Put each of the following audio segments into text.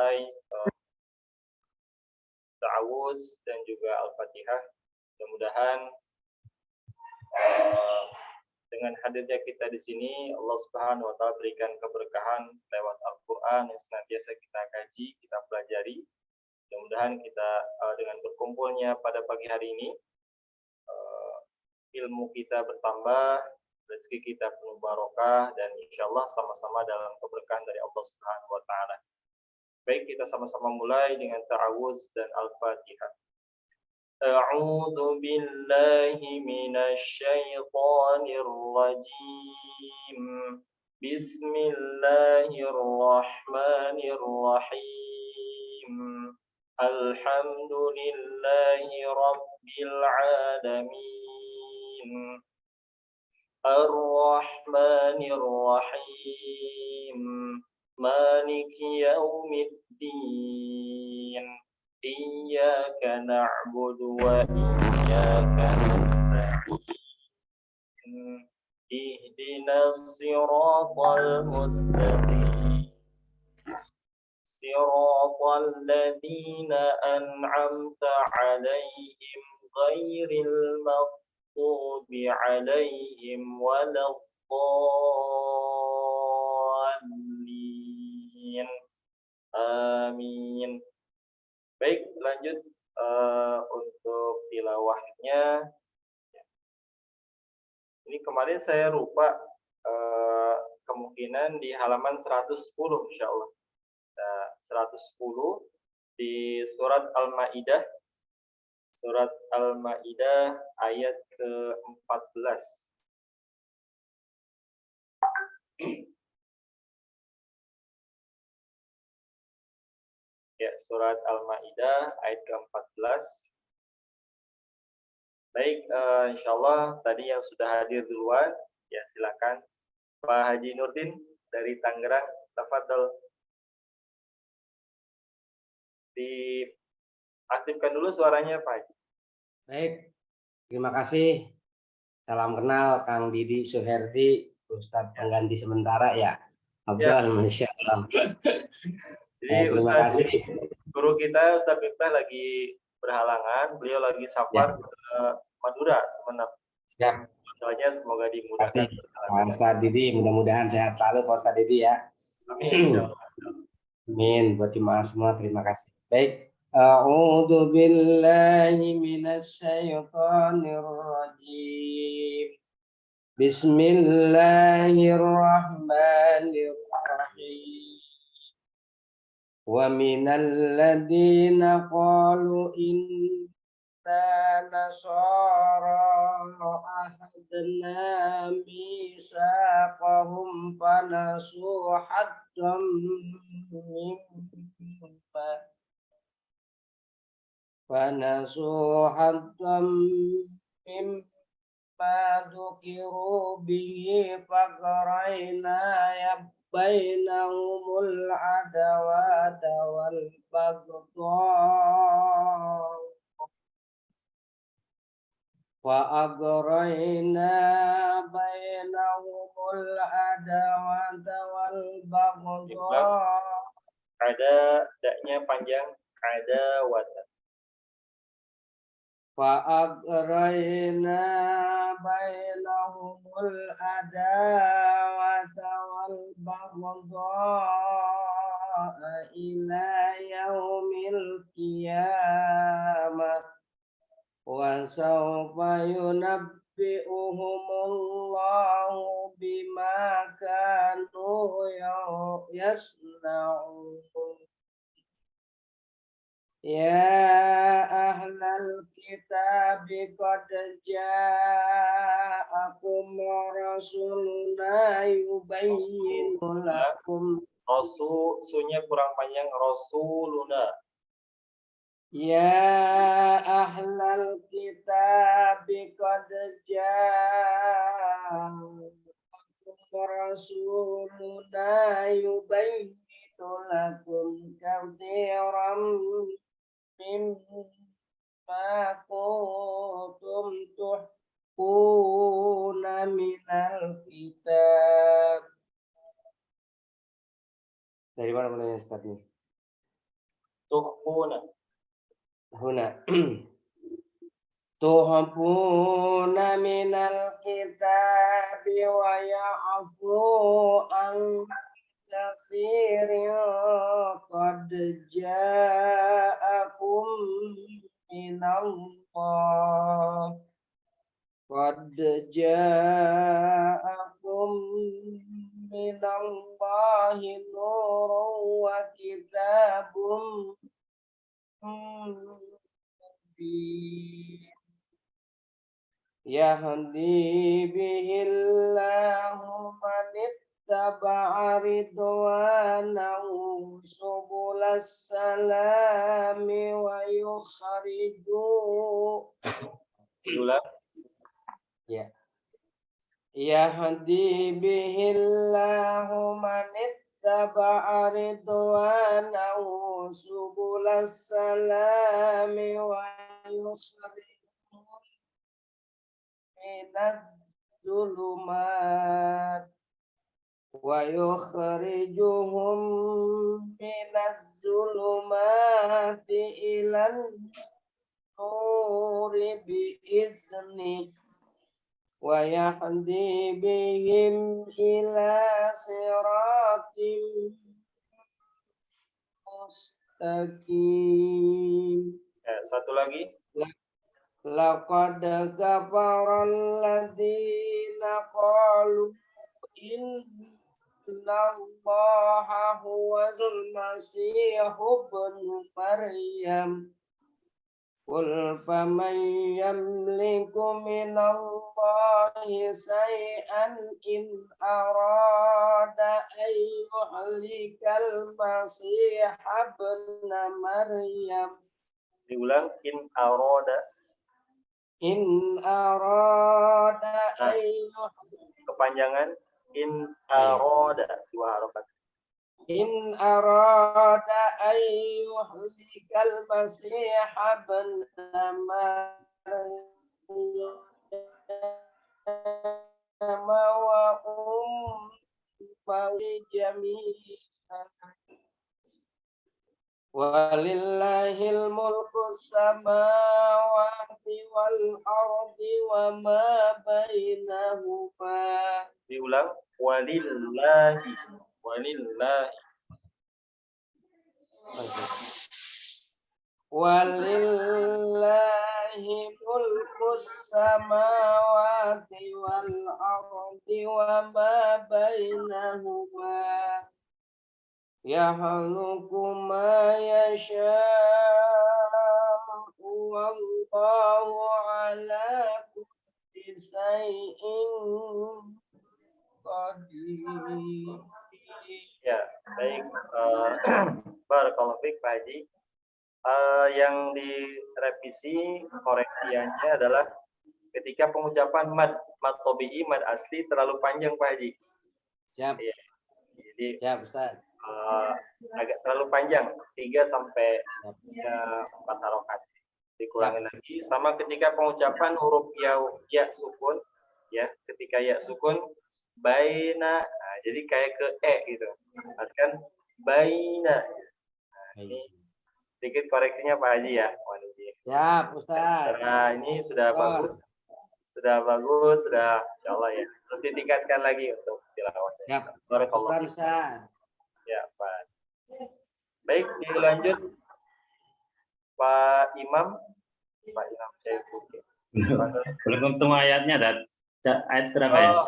mulai ta'awuz dan juga Al-Fatihah. Mudah-mudahan dengan hadirnya kita di sini, Allah Subhanahu wa Ta'ala berikan keberkahan lewat Al-Quran yang senantiasa kita kaji, kita pelajari. Mudah-mudahan kita dengan berkumpulnya pada pagi hari ini, ilmu kita bertambah, rezeki kita penuh barokah, dan insya Allah sama-sama dalam keberkahan dari Allah Subhanahu wa Ta'ala. Baik, kita sama-sama mulai dengan ta'awuz dan Al-Fatihah. A'udzu billahi minasy syaithanir rajim. Bismillahirrahmanirrahim. Alhamdulillahi rabbil alamin. Ar-Rahmanir Rahim. Maliki yaumiddin. Iyyaka na'budu wa iyyaka nasta'in. Ihdinas siratal mustaqim. Siratal ladzina an'amta 'alaihim ghairil maghdubi 'alaihim waladdallin. Amin. Baik, lanjut untuk tilawahnya. Ini kemarin saya lupa, kemungkinan di halaman 110 insya Allah. 110 di surat Al-Maidah. Surat Al-Maidah ayat ke-14. Ya, surat Al-Maidah ayat ke-14. Baik, insyaallah tadi yang sudah hadir duluan, ya silakan Pak Haji Nurdin dari Tangerang, tafadhol. Diaktifkan dulu suaranya Pak Haji. Baik, terima kasih. Salam kenal Kang Didi Suherdi, Ustadz pengganti sementara ya. Abdul, Masya Allah. Jadi terima kasih. Guru kita Ustadz Miftah lagi berhalangan, beliau lagi safar ke Madura sebenarnya. Siap. Soalnya semoga dimudahkan. Pak Ustadz Didi, mudah-mudahan sehat selalu Pak Ustadz Didi ya. Amin. Amin. Buat jemaah semua, terima kasih. Baik. A'udzu billahi minasy syaithanir rajim. Bismillahirrahmanirrahim. Wa minal ladzina qalu inna nasara ahadna misaqahum fanasu haddam mimma dzukiru bihi faqrayna bainahumul adawata wal baghdha wa agrayna bainahumul adawata wal baghdha. Ada daknya panjang, ada wata. Wa agrayna bainahumul adawata wal baghdha ila yaumil qiyamah wa sawfa yunabbi'uhumullahu bima kanu yasna'un. Ya ahlal kitab qad ja'akum rasuluna yubayyinu lakum. Rasul, sunya kurang panjang, rasuluna. Ya ahlal kitab qad ja'akum rasuluna yubayyinu lakum katsiran mimma kuntum tuhuna minal kitab. Dari mana mulanya Ustaz ini? Tukhfuna. Huna. Tuhafuna minal kitabi wa ya'fu an katsirin qad ja'akum minallah qad ja'akum minallahi nurun wa kitabun mubin yahdi bihillahu man ittaba'a ridwanahu subulas salami wa Ulang. yahdi bihillahu man ittaba'a ridwanahu subulas salami wa yukhrijuhum minadh dhulumat wa yukhrijuhum minadh dhulumati ilan nuri bi'idznihi wa yahdi bihim ila siratim mustaqim. Satu lagi. Laqad kafara alladziina qalu innallaha huwal masiihu ibnu Maryam. Qul faman yamliku minallahi shay'an in arada an yuhlikal masiiha ibna Maryam. Diulang. In arada an kepanjangan in arada, dua harokat. In arada an yuhlikal masiiha ibna Maryam wa ummuhu jami'an. Walillahil mulku samawati wal ardi wa ma bainahuma. Diulang. Walillahi mulku samawati wal ardi wa ma bainahuma. Yakhluqu ma yasha'u wallahu ala kulli shay'in qadir. Ya, baik. Barakallahu fiik Pak Haji. Yang direvisi koreksiannya adalah ketika pengucapan mad tabi'i, mad asli terlalu panjang Pak Haji. Siap. Ya. Jadi siap Ustaz. Agak terlalu panjang, 3 sampai 4 harokat. Dikurangin lagi. Sama ketika pengucapan huruf ya sukun, ya, ketika ya sukun baina, nah, jadi kayak ke gitu. Kan baina. Nah, ini sedikit koreksinya Pak Haji ya. Siap Ustaz. Nah, ini sudah bagus. Sudah insyaallah ya. Terus ditingkatkan lagi untuk tilawahnya. Siap. Barakallahu Ustaz. Ya, Pak. Baik, dilanjut Pak Imam. Belum ketemu ayatnya, dan ayat berapa ya?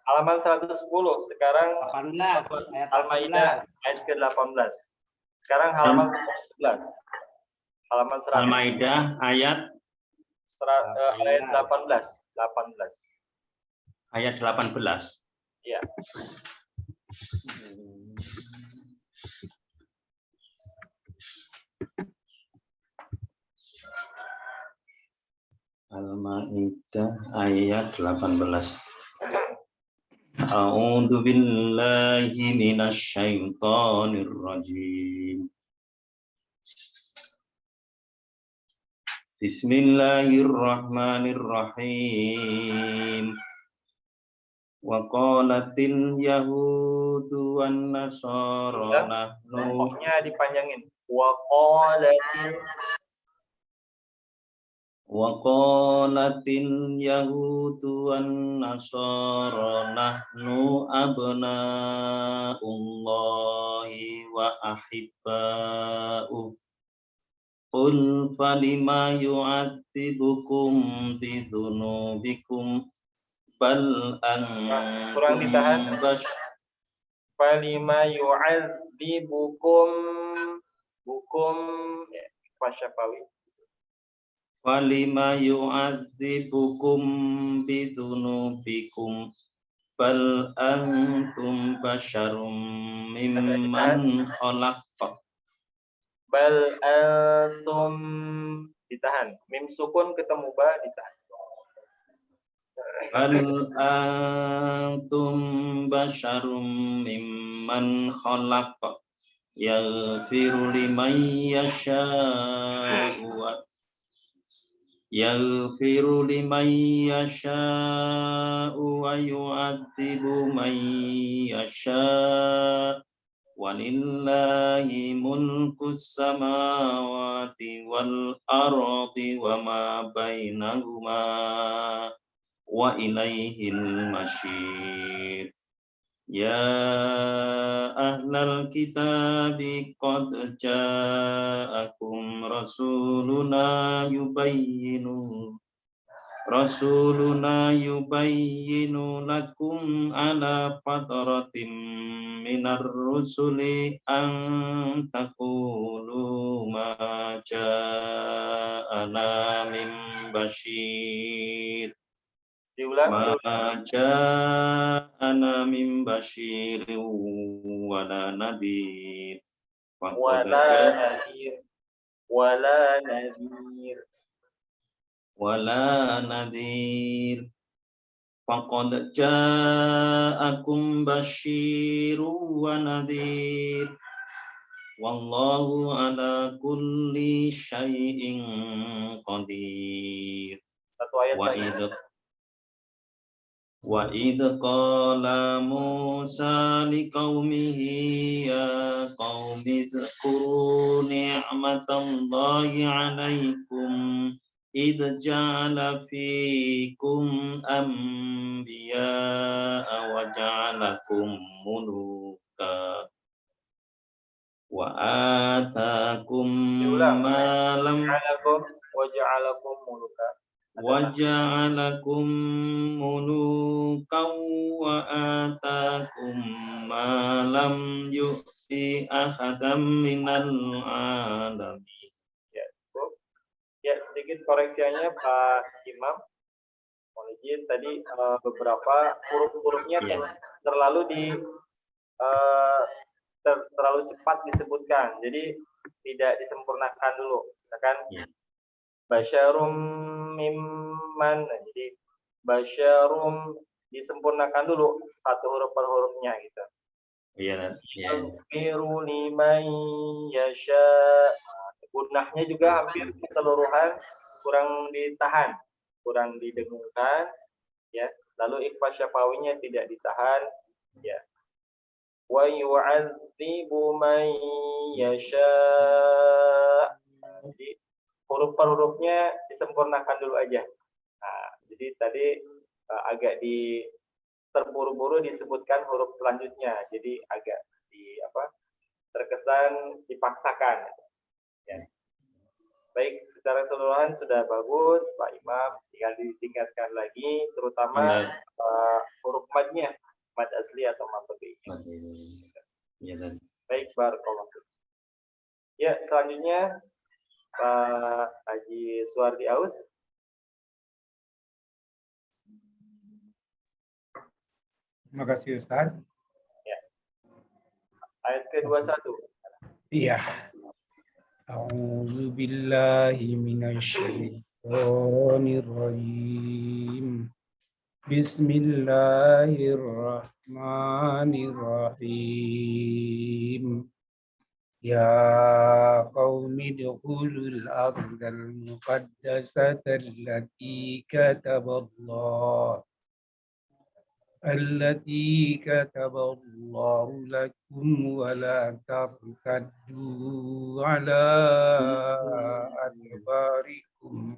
Halaman 110. Sekarang 18. Al-Maidah ayat ke-18. Sekarang halaman 11. Halaman 100. Al-Maidah ayat 18. Ayat 18. Iya. Al-Maidah ayat 18. A'udzu billahi minasy syaithanir rajim. Bismillahirrahmanirrahim. Wa qalatil yahudu wan nasara nahnu Pokoknya dipanjangin. Wa qalatil yahudu wan nasara nahnu abna'ullahi wa ahibba'uh. Qul falima yu'adzibukum bidzunubikum bal kurang ditahan. antum Falima yu'adzibukum bukum ya, Fasyafawi. falima yu'adzibukum bidzunubikum bal antum basyarum mimman khalaq. Bal antum ditahan. Mim sukun ketemu ba ditahan. Bal antum basyarum mimman khalaq yaghfiru liman yasha'u wa yu'adzibu man yasha'u walillahi mulkus samawati wal ardi wa ma bainahuma wa ilaihil masyir. Ya ahlal kitabi qad ja'akum rasuluna yubayyinu lakum ala fatratim minar rusuli an taqulu ma ja'ana min basyir. Diulang. Ma ja'ana min basyirin wala nadhir. Wala nadhir. Faqad ja'akum basyirun wa nadhir. Wallahu ala kulli syai'in qadir. Satu ayat lagi. Wa idh qala Musa liqaumihi ya qaumi dzkuru ni'matallahi 'alaikum idh ja'ala fikum anbiya'a wa ja'alakum muluka wa atakum ma lam waja'alakum muluka waja'alakum mulukan wa atakum ma lam yu'ti ahadam minal alamin. Ya, sedikit koreksiannya Pak Imam. Mohon izin tadi beberapa huruf-hurufnya terlalu terlalu cepat disebutkan. Jadi tidak disempurnakan dulu. Misalkan basyarum mimman, jadi basyarum disempurnakan dulu satu huruf per hurufnya gitu. Iya. Yaghfiru liman yasha. Gunahnya juga hampir keseluruhan kurang ditahan, kurang didengungkan, ya. Lalu ikhfa syafawinya tidak ditahan, ya. Wa yu'adzibu man yasha. Jadi huruf per hurufnya disempurnakan dulu aja. Nah, jadi tadi agak terburu-buru disebutkan huruf selanjutnya. Jadi agak terkesan dipaksakan. Ya. Baik, secara keseluruhan sudah bagus, Pak Imam. Tinggal ditingkatkan lagi, terutama huruf madnya, mad asli atau mad tabi'i. Baik, barakallahu fiik. Ya, selanjutnya Pak Haji Suwardi Aus. Terima kasih Ustaz. Ya. Ayat ke-21. Iya. A'udzu billahi minasyaitonir rajim. Bismillahirrahmanirrahim. Ya qaumi dukhulul ardal muqaddasata allati kataballah التي كتب الله لكم ولا ترتدوا على أدباركم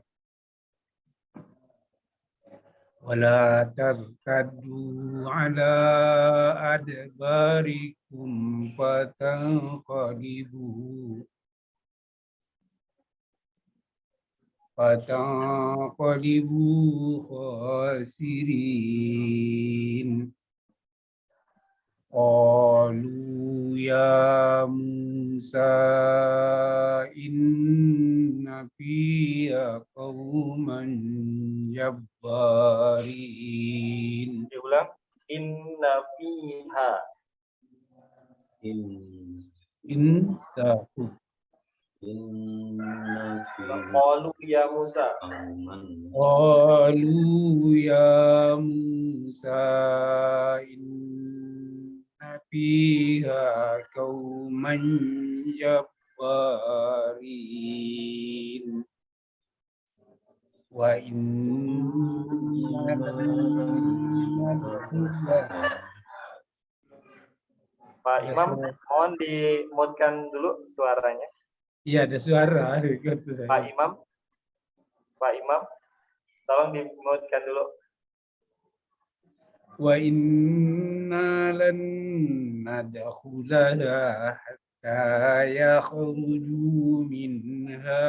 فتنقلبوا خاسرين. قالوا يا موسى إن فيها قوما جبارين. Diulang. Inna fiha. إن تقوا Qalu ya Musa. قالوا يا موسى إن فيها قوما جبارين وإنا Pak Imam, mohon dimutkan dulu suaranya. Iya, ada suara. Kata saya. Pak Imam, tolong dimutkan dulu. Wa inna lan nadkhulaha hatta yakhruju minha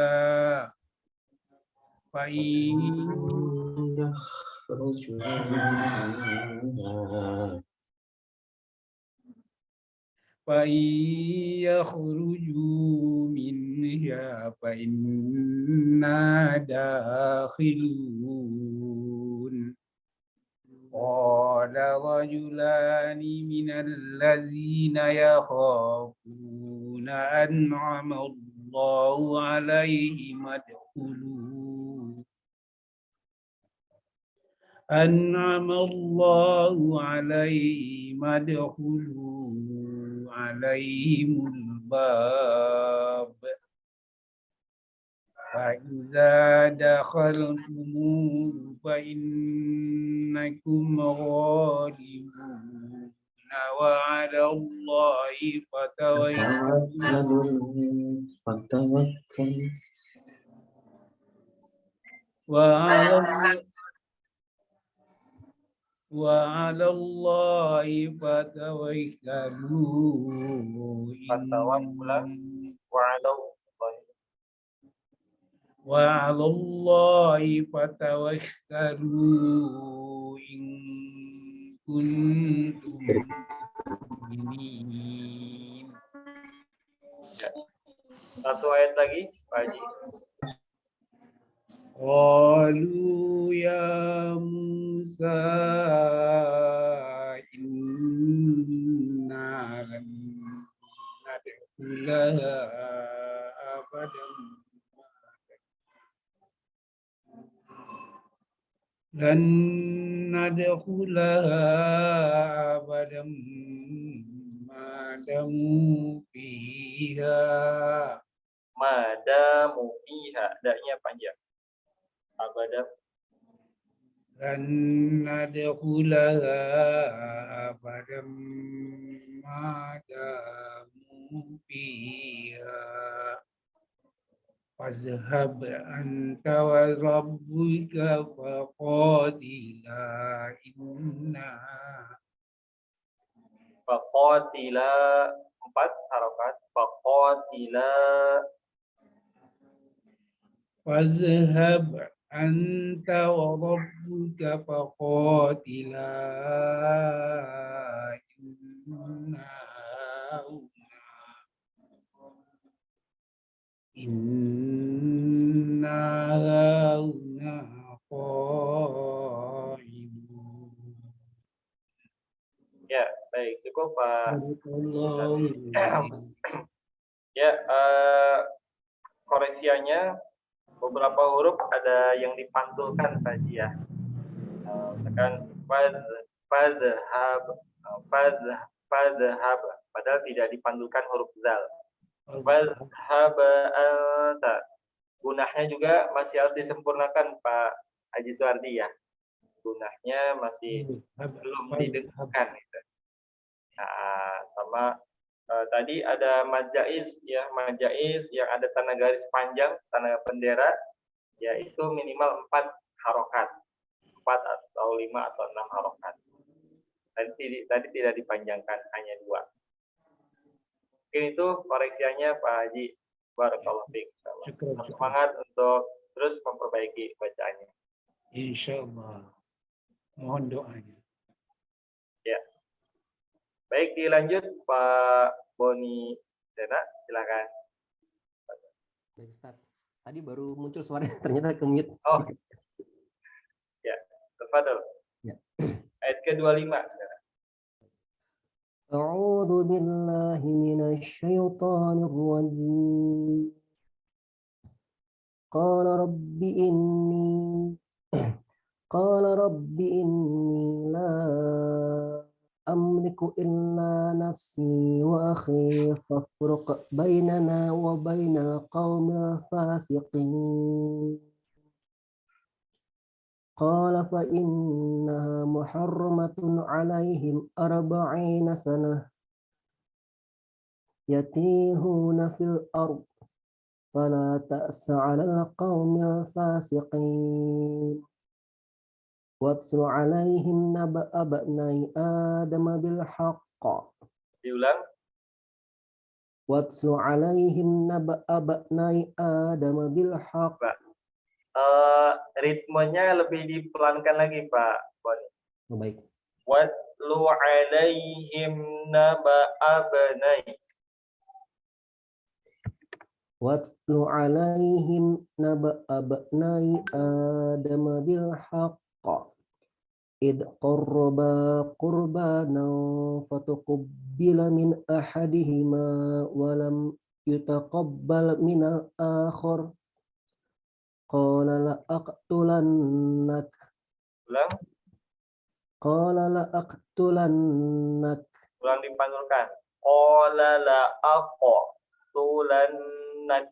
fa yakhruju minha fa inna dakhilun. قال رجلان من الذين يخافون أنعم الله عليهم ادخلوا عليهم الباب فإذا دخلتموه فإنكم غالبون وعلى الله فتوكلوا وعلى الله فتوكلوا وعلى الله فتوكلوا إن كنتم مؤمنين. Satu ayat lagi, Pak Haji. قالوا يا موسى إنا لن ندخلها أبدا ما داموا فيها Madamu fiha, daknya panjang. Abada. لن ندخلها أبدا ما داموا فيها فاذهب أنت وربك فقاتلا إنا Faqatila, 4 harokat. Faqatila. فاذهب أنت وربك فقاتلا إنا هاهنا قاعدون. Ya, baik. Cukup, Pak. Barakallahu. Ya, koreksiannya beberapa huruf ada yang dipantulkan tadi ya. Misalkan fadhhab, padahal tidak dipantulkan huruf zal. Fadhhab anta. Gunahnya juga masih harus disempurnakan, Pak Haji Suardi ya. gunahnya masih belum ditentukan gitu. Nah, sama tadi ada majais ya, majais yang ada tanda garis panjang, tanda bendera, yaitu minimal 4 harokat, 4 atau 5 atau 6 harokat. Tadi tidak dipanjangkan, hanya 2. Mungkin itu koreksiannya Pak Haji. Barakallahu fiik. Syukran. Semangat untuk terus memperbaiki bacaannya. Insyaallah. Mohon doanya. Ya. Baik, dilanjut Pak Boni Dena, silakan. Baik, Ustaz. Tadi baru muncul suara ternyata ke-mute. Oh. Ya, tafadhol. Ya. Ayat ke-25 sekarang. A'udzu billahi minasyaitonir rajim. Qala rabbi inni la amliku illa nafsi wa akhi fafruq bainana wa bainal qaumil fasiqin. قال فإنها محرمة عليهم 40 سنة يتيهون في الأرض فلا تأس على القوم الفاسقين واتل عليهم نبأ ابني آدم بالحق Diulang. واتل عليهم نبأ ابني آدم بالحق. Ritmenya lebih dipelankan lagi Pak Boni. Oh, baik. Watlu alaihim naba'a bani. Watlu alaihim naba'a bani Adam bil haqq id qarraba qurbanan fatuqabbila min ahadihima wa lam yutaqabbal min al-akhar qala la aqtulannak. Ulang. Qala la aqtulannak. Ulang dipanggilkan. Qala la aqtulannak.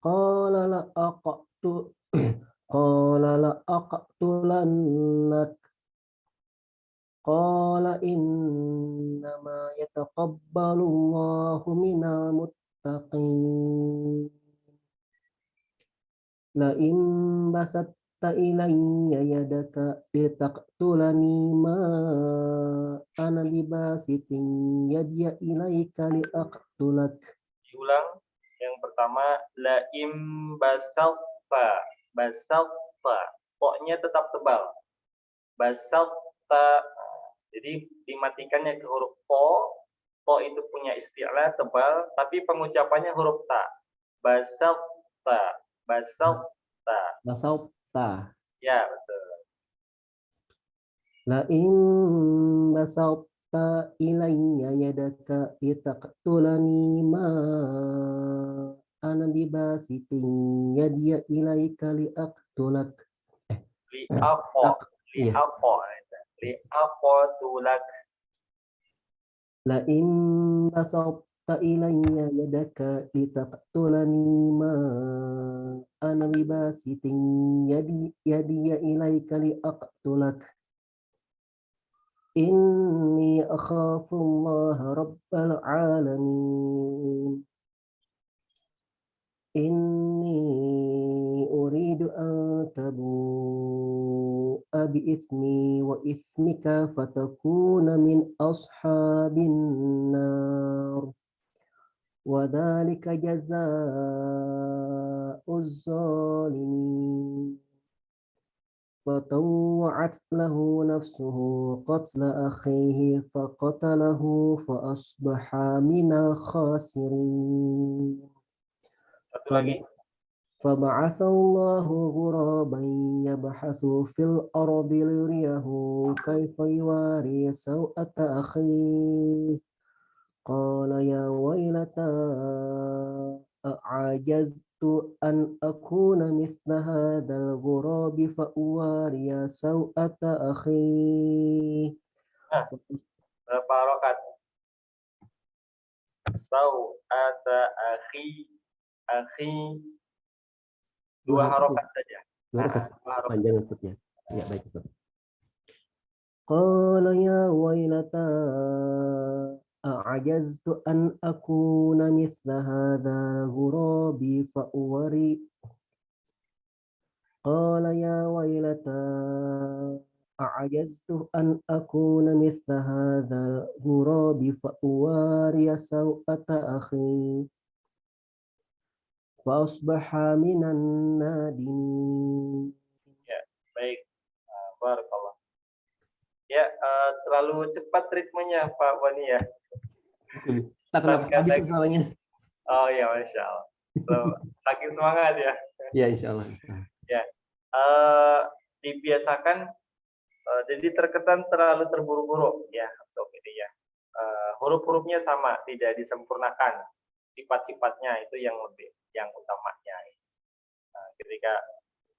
Qala la aqtu Qala la aqtulannak. Qala innama yataqabbalu Allahu minal muttaqin. La in basatta ilayya yadaka litaqtulani ma ana bibasitin yadiya ilayka liaqtulak. Diulang. Yang pertama la im basalta. Basalta. Poknya tetap tebal. Basalta. Jadi dimatikannya ke huruf po. Po itu punya istilah tebal, tapi pengucapannya huruf ta. Basalta. Basalta. Basauta. Ya, betul. La in basauta ilayya yadaka litaqtulani ma ana bibasitin yadiya ilayka liaqtulak. Liaqtulak. La in basauta ilayya yadaka litaqtulani ma ana bibasitin yadiya ilayka liaqtulak. Inni akhafu Allah rabbal alamin. Inni uridu an tabu'a bi ismi wa ismika fatakuna min ashabin nar. Wa dhalika jazaa'uz zalimin. فطوعت له نفسه قتل أخيه فقتله فأصبح من الخاسرين. Satu lagi. فبعث الله غرابا يبحث في الأرض ليريه كيف يواري سوءة أخيه قال يا ويلتى أعجزت أن أكون مثل هذا الغراب فأواري سوءة أخي. Berapa harokat? Sau'ata akhi. Akhi. 2 harokat saja. Dua harokat panjang maksudnya. Ya, baik Ustaz. Qala ya wailata a'ajaztu an akuna mithla hadha ghurabi fa'uwari. Qala ya wailata a'ajaztu an akuna mithla hadha ghurabi fa'uwari sawata akhi. Fa'asbaha minan nadimin. Ya, baik. Barakallah. Ya, terlalu cepat ritmenya Pak Wani ya. Tak kenapa habis soalnya. Oh ya, Masya Allah. Saking semangat ya. Ya, insya Allah. Ya, dibiasakan. Jadi terkesan terlalu terburu-buru ya untuk ini ya. Huruf-hurufnya sama, tidak disempurnakan. Sifat-sifatnya itu yang utamanya. Ketika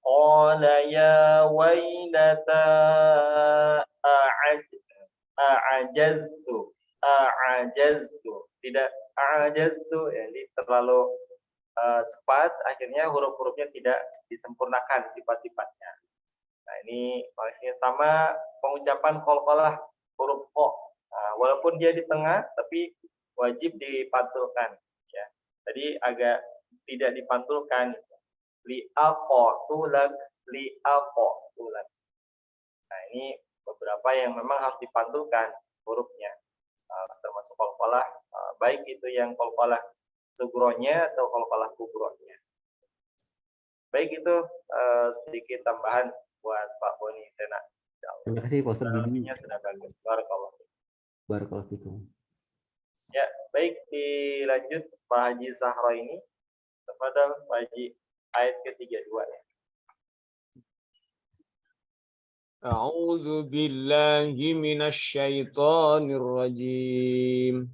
qala ya wailata a'ajaztu tidak a'ajaztu ya, ini terlalu cepat, akhirnya huruf-hurufnya tidak disempurnakan sifat-sifatnya. Nah, ini maksudnya sama pengucapan qalqalah huruf o. Nah, walaupun dia di tengah tapi wajib dipantulkan ya. Tadi agak tidak dipantulkan. Li'aqatulak. Nah, ini beberapa yang memang harus dipantulkan hurufnya. Termasuk qalqalah baik itu yang qalqalah sugronya atau qalqalah kubronya. Baik, itu sedikit tambahan buat Pak Boni Sena. Terima kasih Pak Ustaz Bibi. Sudah bagus. Barakallah. Barakallahu fikum. Ya, baik, dilanjut Pak Haji Sahro ini kepada Pak Haji ayat ke-32 ya. A'udzu billahi minasyaitonir rajim.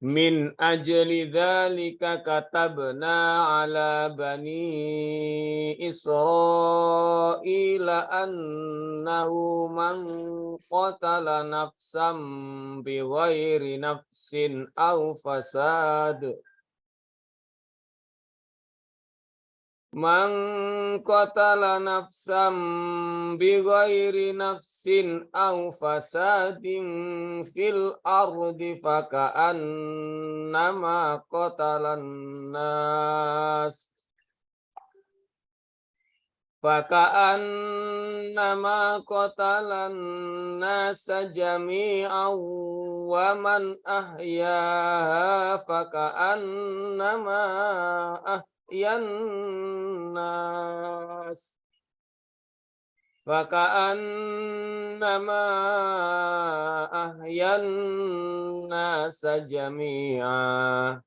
Min ajli dzalika katabna ala bani Israila annahu man qatala nafsan bighairi nafsin aw fasad Man qatala nafsan bighairi nafsin aw fasadin fil ardi faka'annama qatalan nas jami'an wa man ahyaha faka'annama yannas faka'annama ahyannas jami'a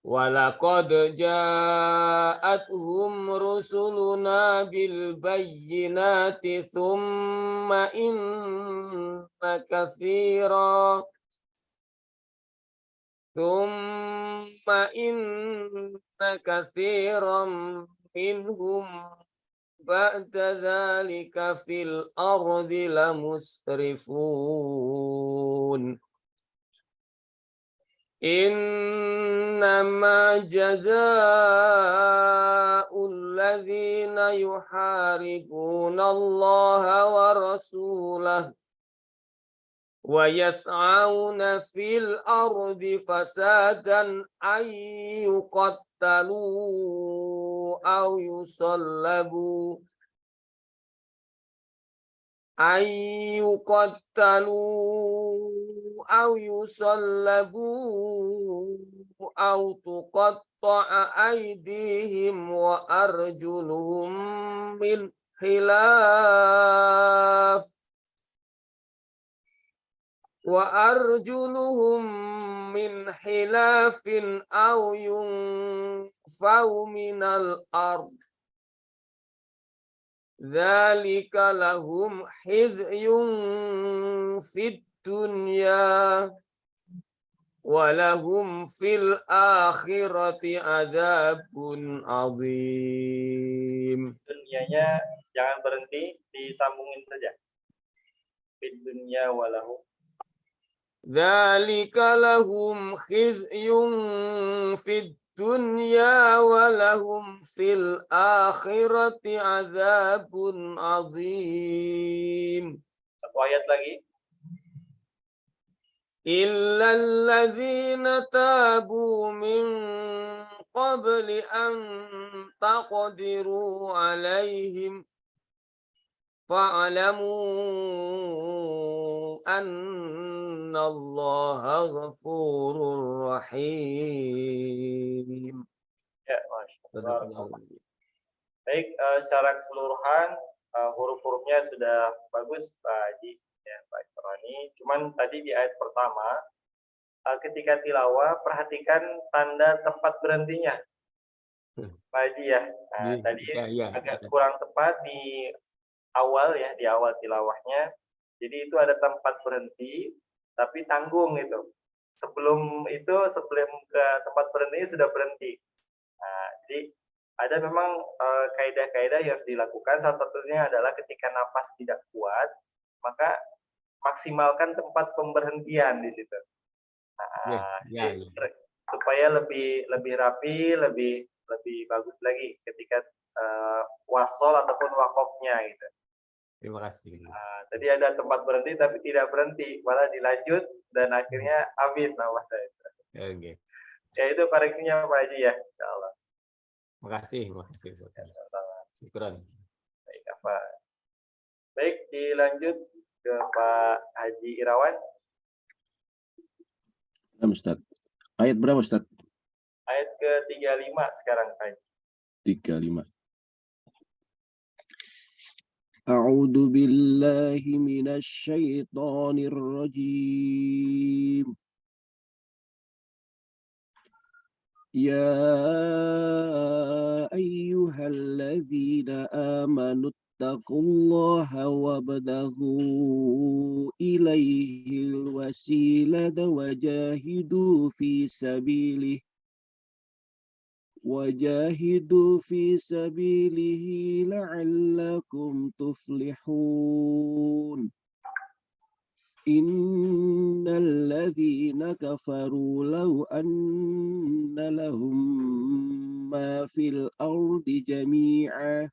walaqad ja'atuhum rusuluna bil bayyinati thumma inna katsiran minhum ba'da dzalika fil ardi lamusrifun. Innama jazaa'ul ladzina yuharibuna Allaha wa rasulahu wa yas'auna fil ardi fasadan ay yuqattalu aw yusallabu aw tuqatta'a aydihim wa arjuluhum min khilaf aw yunfaw minal ard. Dzalika lahum khizyun fid dunya wa lahum fil akhirati adzabun adzim. Dunianya jangan berhenti, disambungin saja. Fid dunya walahu. ذلك لهم خزي في الدنيا ولهم في الآخرة عذاب عظيم. Satu ayat lagi. إلا الذين تابوا من قبل أن تقدروا عليهم فاعلموا أن الله غفور رحيم. Ya, Masya Allah. Baik, secara keseluruhan huruf-hurufnya sudah bagus Pak Haji, ya, Pak Isroni. Cuman tadi di ayat pertama, ketika tilawah perhatikan tanda tempat berhentinya, Pak Haji ya. Nah, tadi agak kurang tepat di awal ya, di awal tilawahnya. Jadi itu ada tempat berhenti, tapi tanggung itu. Sebelum ke tempat berhenti sudah berhenti. Nah, jadi ada memang kaidah-kaidah yang harus dilakukan. Salah satunya adalah ketika nafas tidak kuat, maka maksimalkan tempat pemberhentian di situ. Nah, supaya lebih rapi, lebih bagus lagi ketika wasol ataupun wakofnya gitu. Terima kasih. Nah, tadi ada tempat berhenti tapi tidak berhenti, malah dilanjut dan akhirnya habis nafasnya. Oke. Ya itu koreksinya Pak Haji ya, insyaallah. Makasih. Syukuran. Baik, apa? Baik, dilanjut ke Pak Haji Irawan. Ustaz. Ayat berapa Ustaz? Ayat ke-35 sekarang Pak Haji. 35. A'udzu billahi minasy syaithanir rajim. Ya ayyuhalladzina amanu taqullaha wabtaghu ilaihil wasilata wajahidu fi sabilihi la'allakum tuflihun. Innal ladzina kafaru law anna lahum ma fil ardi jami'a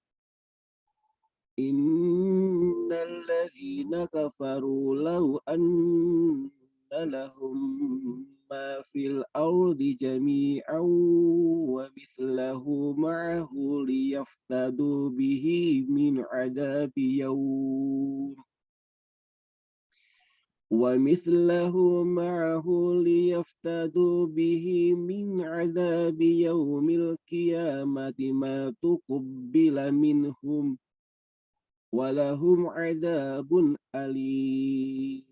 Innal ladzina kafaru law anna lahum ma fil ardi jami'an wa mithlahu ma'ahu liyaftadu bihi min 'adzabi yawm القيامة ما تقبل منهم ولهم عذاب أليم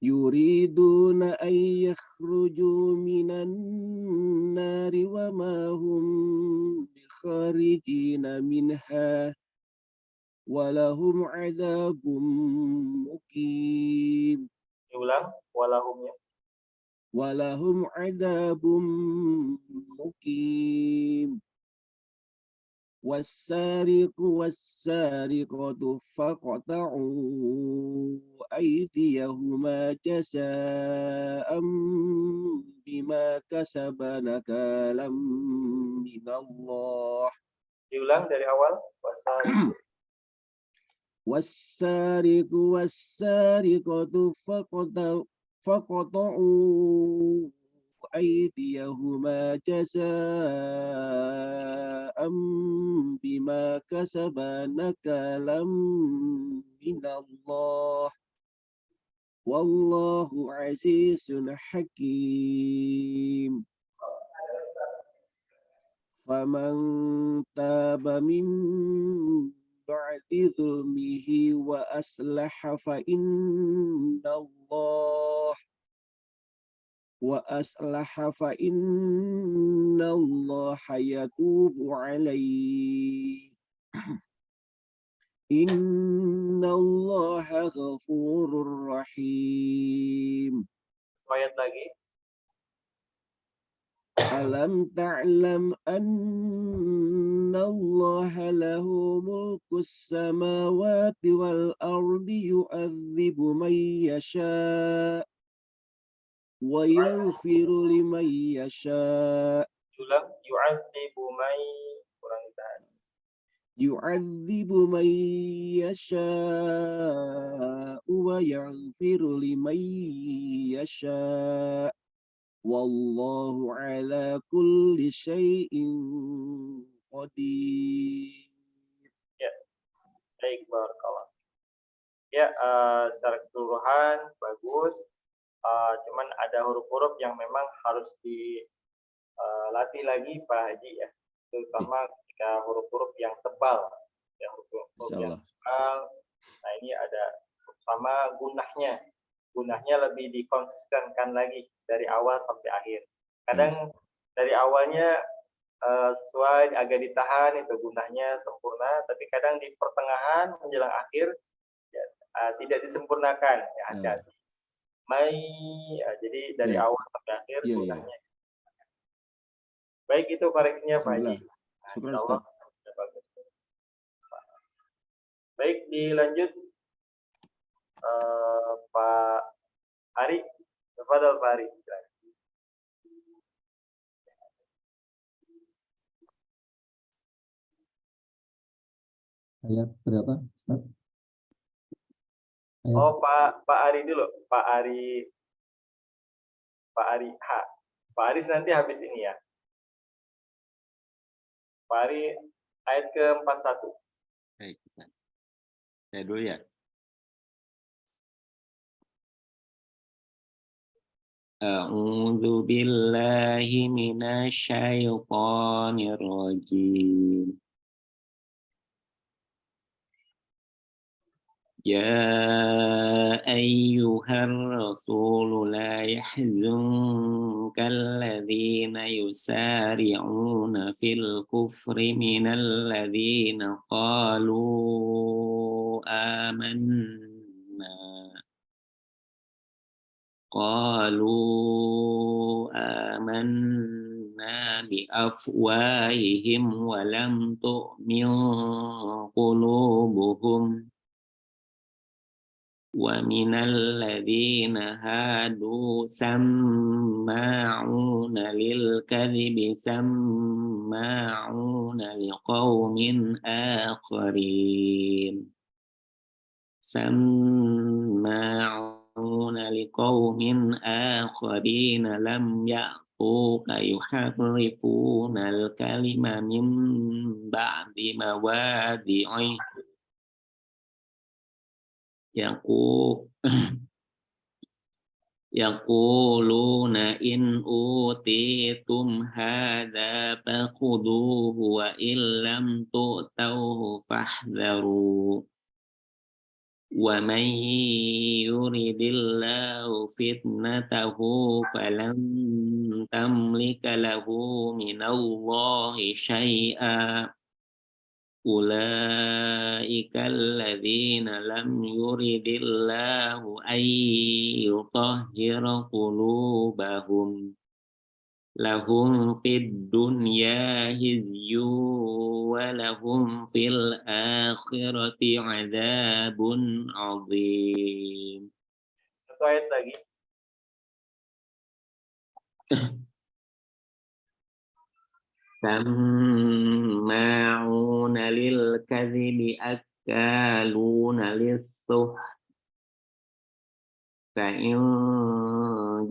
يريدون أن يخرجوا من النار وما هم بخارجين منها walahum adzabum muqim. Diulang, walahum ya. Walahum adzabum muqim. Was-sariqu was-sariqatu faqta'u aydiyahuma jazaa'an bima kasaba nakalam minallah. Diulang dari awal, wasariqu. والسارق والسارقة فقطعوا أيديهما جزاء بما كسبا نكالا من الله والله عزيز حكيم فمن تاب من بعد ظلمه وأصلح فإن الله يتوب عليه إن الله غفور رحيم. Ayat lagi. Alam ta'lam anna الله له ملك السماوات والأرض يعذب من يشاء ويغفر لمن يشاء Ulang, yu'adzibu may, kurang ditahan. يعذب من يشاء ويغفر لمن يشاء والله على كل شيء قدير. Ya, baik, barakallah. Ya, secara keseluruhan bagus. Cuman ada huruf-huruf yang memang harus dilatih lagi Pak Haji ya, terutama ketika huruf-huruf yang tebal, yang huruf-huruf yang tebal. Nah ini ada sama gunahnya lebih dikonsistenkan lagi dari awal sampai akhir. Kadang dari awalnya sesuai agak ditahan itu gunahnya sempurna, tapi kadang di pertengahan menjelang akhir ya, tidak disempurnakan. Ya, hati-hati. Jadi dari awal sampai akhir gunahnya. Baik, itu koreksinya Pak Haji. Insya Allah sudah bagus. Baik, dilanjut Pak Ari. Tafadhol Pak Ari. Ayat berapa, Ustaz? Ayat. Oh, Pak Ari dulu. Pak Ari H. Pak Ari nanti habis ini ya. Pak Ari ayat ke-41. Baik, Ustaz. Saya dulu ya. A'udzu billahi minasyaitonir rajim. Ya ayyuhar rasul la yahzunka alladhina yusari'una fil kufri minal ladhina qalu amanna bi afwahihim wa lam tu'min qulubuhum wa minal ladzina hadu samma'una lil kadhibi samma'una liqaumin akharin lam ya'tuka yuharrifuna al-kalima min ba'di mawadi'ih yaquluna in utitum hadza fakhuduhu wa illam tu'tauhu fahdharu wa man yuridillahu fitnatahu falan tamlika lahu minallahi syai'a ulaika alladzina lam yuridillahu ay yutahhira qulubahum lahum fid dunya hizyu wa lahum fil akhirati adzabun adzim. Satu ayat lagi. Samma'una lil kadhibi akaluna lis-suh fa in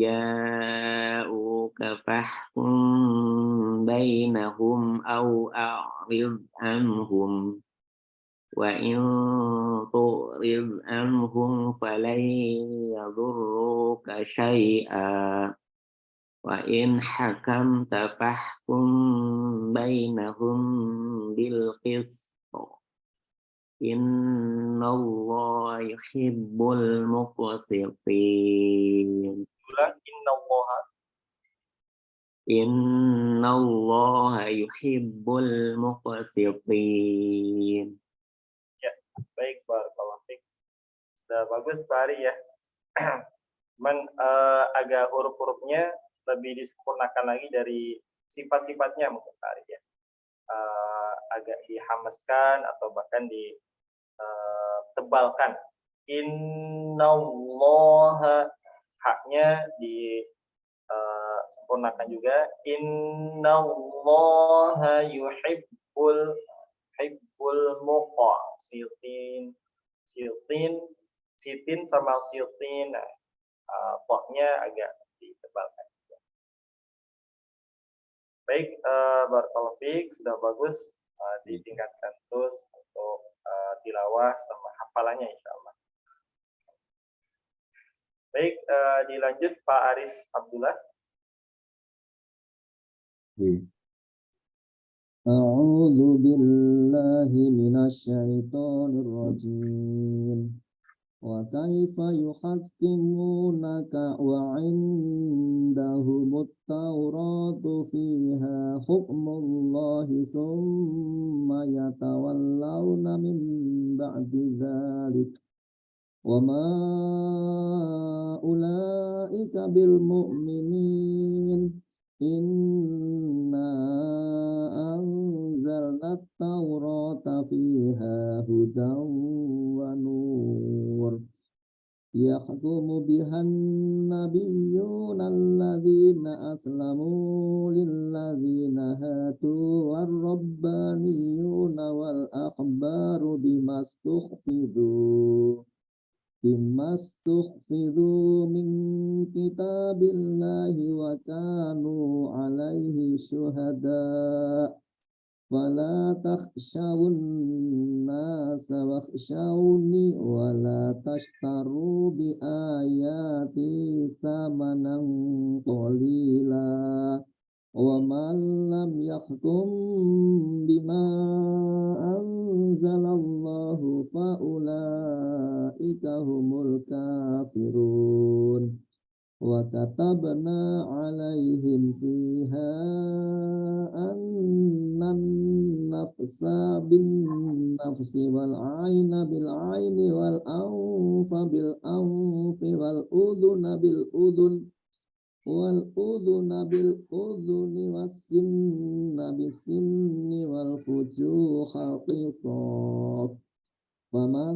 ja'uka fahkum bainahum aw a'rid anhum wa in tu'rid anhum falan yadurruka syai'a wa in hakamta fahkum bainahum bil qist innallaha yuhibbul muqsitin. Ulang, Innallaha yuhibbul muqsitin. Ya, baik, barakallahu fiik. Sudah bagus Pak Ari ya. Cuman agak huruf-hurufnya lebih disempurnakan lagi dari sifat-sifatnya mungkin Pak Ari ya. agak dihamaskan atau bahkan ditebalkan. Innallaha, haknya disempurnakan juga. Innallaha yuhibbul muqsitin. Sitin sama sitin, poknya agak ditebalkan. Baik, barakallahu fiik, sudah bagus, ditingkatkan terus untuk tilawah sama hafalannya insyaallah. Baik, dilanjut Pak Aris Abdullah. A'udzu billahi minasyaitonir rajim. Wa kaifa yuhakkimunaka wa 'indahumut Tauratu fiha hukmullahi tsumma yatawallawna min ba'di dzalik. Wa ma ulaika bil mu'minin. Inna anzalna at-taurata fiha hudan wa nur. Yahkumu bihan nabiyyuna alladzina aslamu lilladzina hadu war-rabbaniyuna wal akhbaru bimastuhfidhu min kitabillahi wa kanu alaihi syuhada. Fala takhshawun nasa wakhshawni wa la tashtaru bi ayati thamanan qalila. Wa man lam yahkum bima anzalallahu fa ulaika humul kafirun. Wa katabna alaihim fiha annan nafsa bin nafsi wal aina bil aini wal anfa bil anfi wal udhuna bil udhun wal udhuna bil udhuni was sinna bis sinni wal fujuha qisas. Faman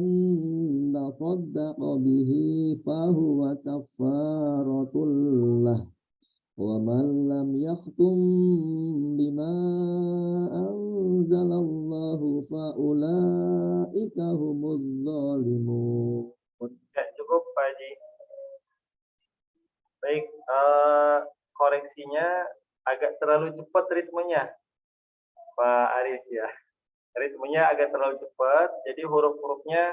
tasaddaqa bihi fahuwa kaffaratul lah. Wa man lam yahkum bima anzalallahu fa ulaika humuz zalimun. Ya, cukup Pak Haji. Baik, koreksinya agak terlalu cepat ritmenya Pak Aris ya. Ritmenya agak terlalu cepat, jadi huruf-hurufnya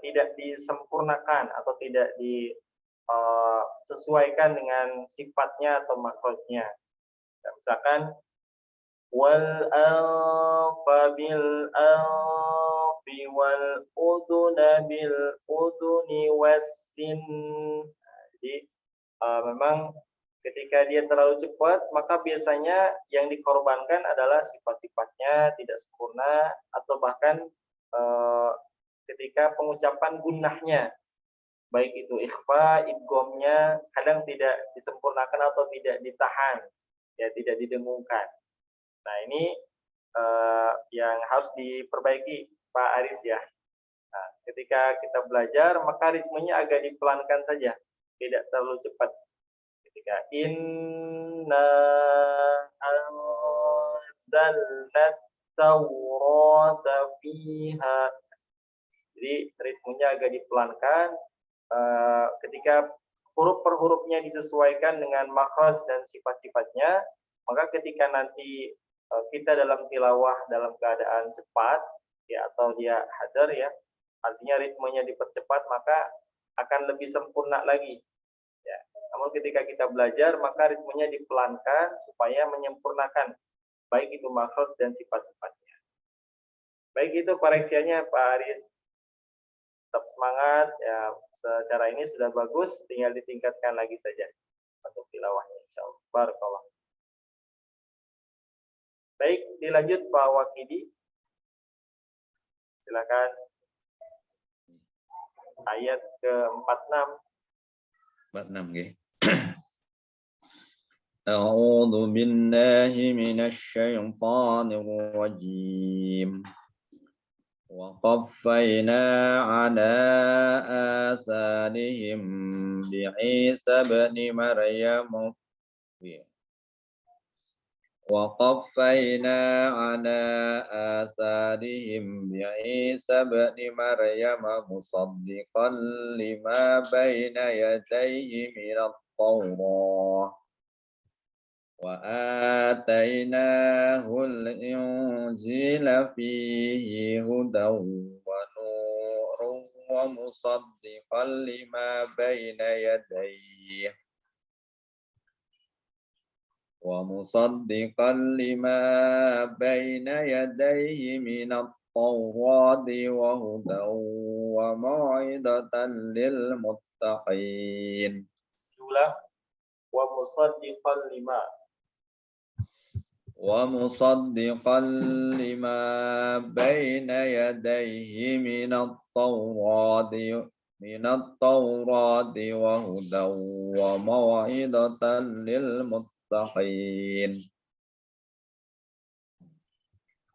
tidak disempurnakan atau tidak disesuaikan dengan sifatnya atau makhrajnya. Ya, misalkan wal anfa bil anfi wal udhuna bil udhuni wassin. Jadi memang ketika dia terlalu cepat, maka biasanya yang dikorbankan adalah sifat-sifatnya tidak sempurna, atau bahkan ketika pengucapan gunnahnya, baik itu ikhfa, idghamnya, kadang tidak disempurnakan atau tidak ditahan, ya tidak didengungkan. Nah ini yang harus diperbaiki Pak Aris ya. Nah, ketika kita belajar, maka ritmenya agak dipelankan saja, tidak terlalu cepat. Ketika inna anzalna taurata fiha, jadi ritmenya agak dipelankan. Ketika huruf per hurufnya disesuaikan dengan makhraj dan sifat-sifatnya, maka ketika nanti kita dalam tilawah dalam keadaan cepat ya, atau dia hadar ya, artinya ritmenya dipercepat, maka akan lebih sempurna lagi ya. Namun ketika kita belajar, maka ritmenya dipelankan supaya menyempurnakan baik itu makhraj dan sifat-sifatnya. Baik, itu koreksiannya Pak Aris. Tetap semangat ya, secara ini sudah bagus, tinggal ditingkatkan lagi saja untuk tilawahnya insyaallah. Barakallah. Baik, dilanjut Pak Wakidi. Silakan. Ayat ke-46. 46 nggih. أعوذ بالله من الشيطان الرجيم وقفينا على آثارهم بعيسى ابن مريم وقفينا على آثارهم بعيسى ابن مريم مصدقا لما بين يديه من التوراة وآتيناه الإنجيل فيه هدى ونور ومصدقا لما بين يديه من التوراة وهدى وموعظة للمتقين. Jumlah wa musaddiqan lima. ومصدقا لما بين يديه من التوراة وهدى وموعظة للمتقين.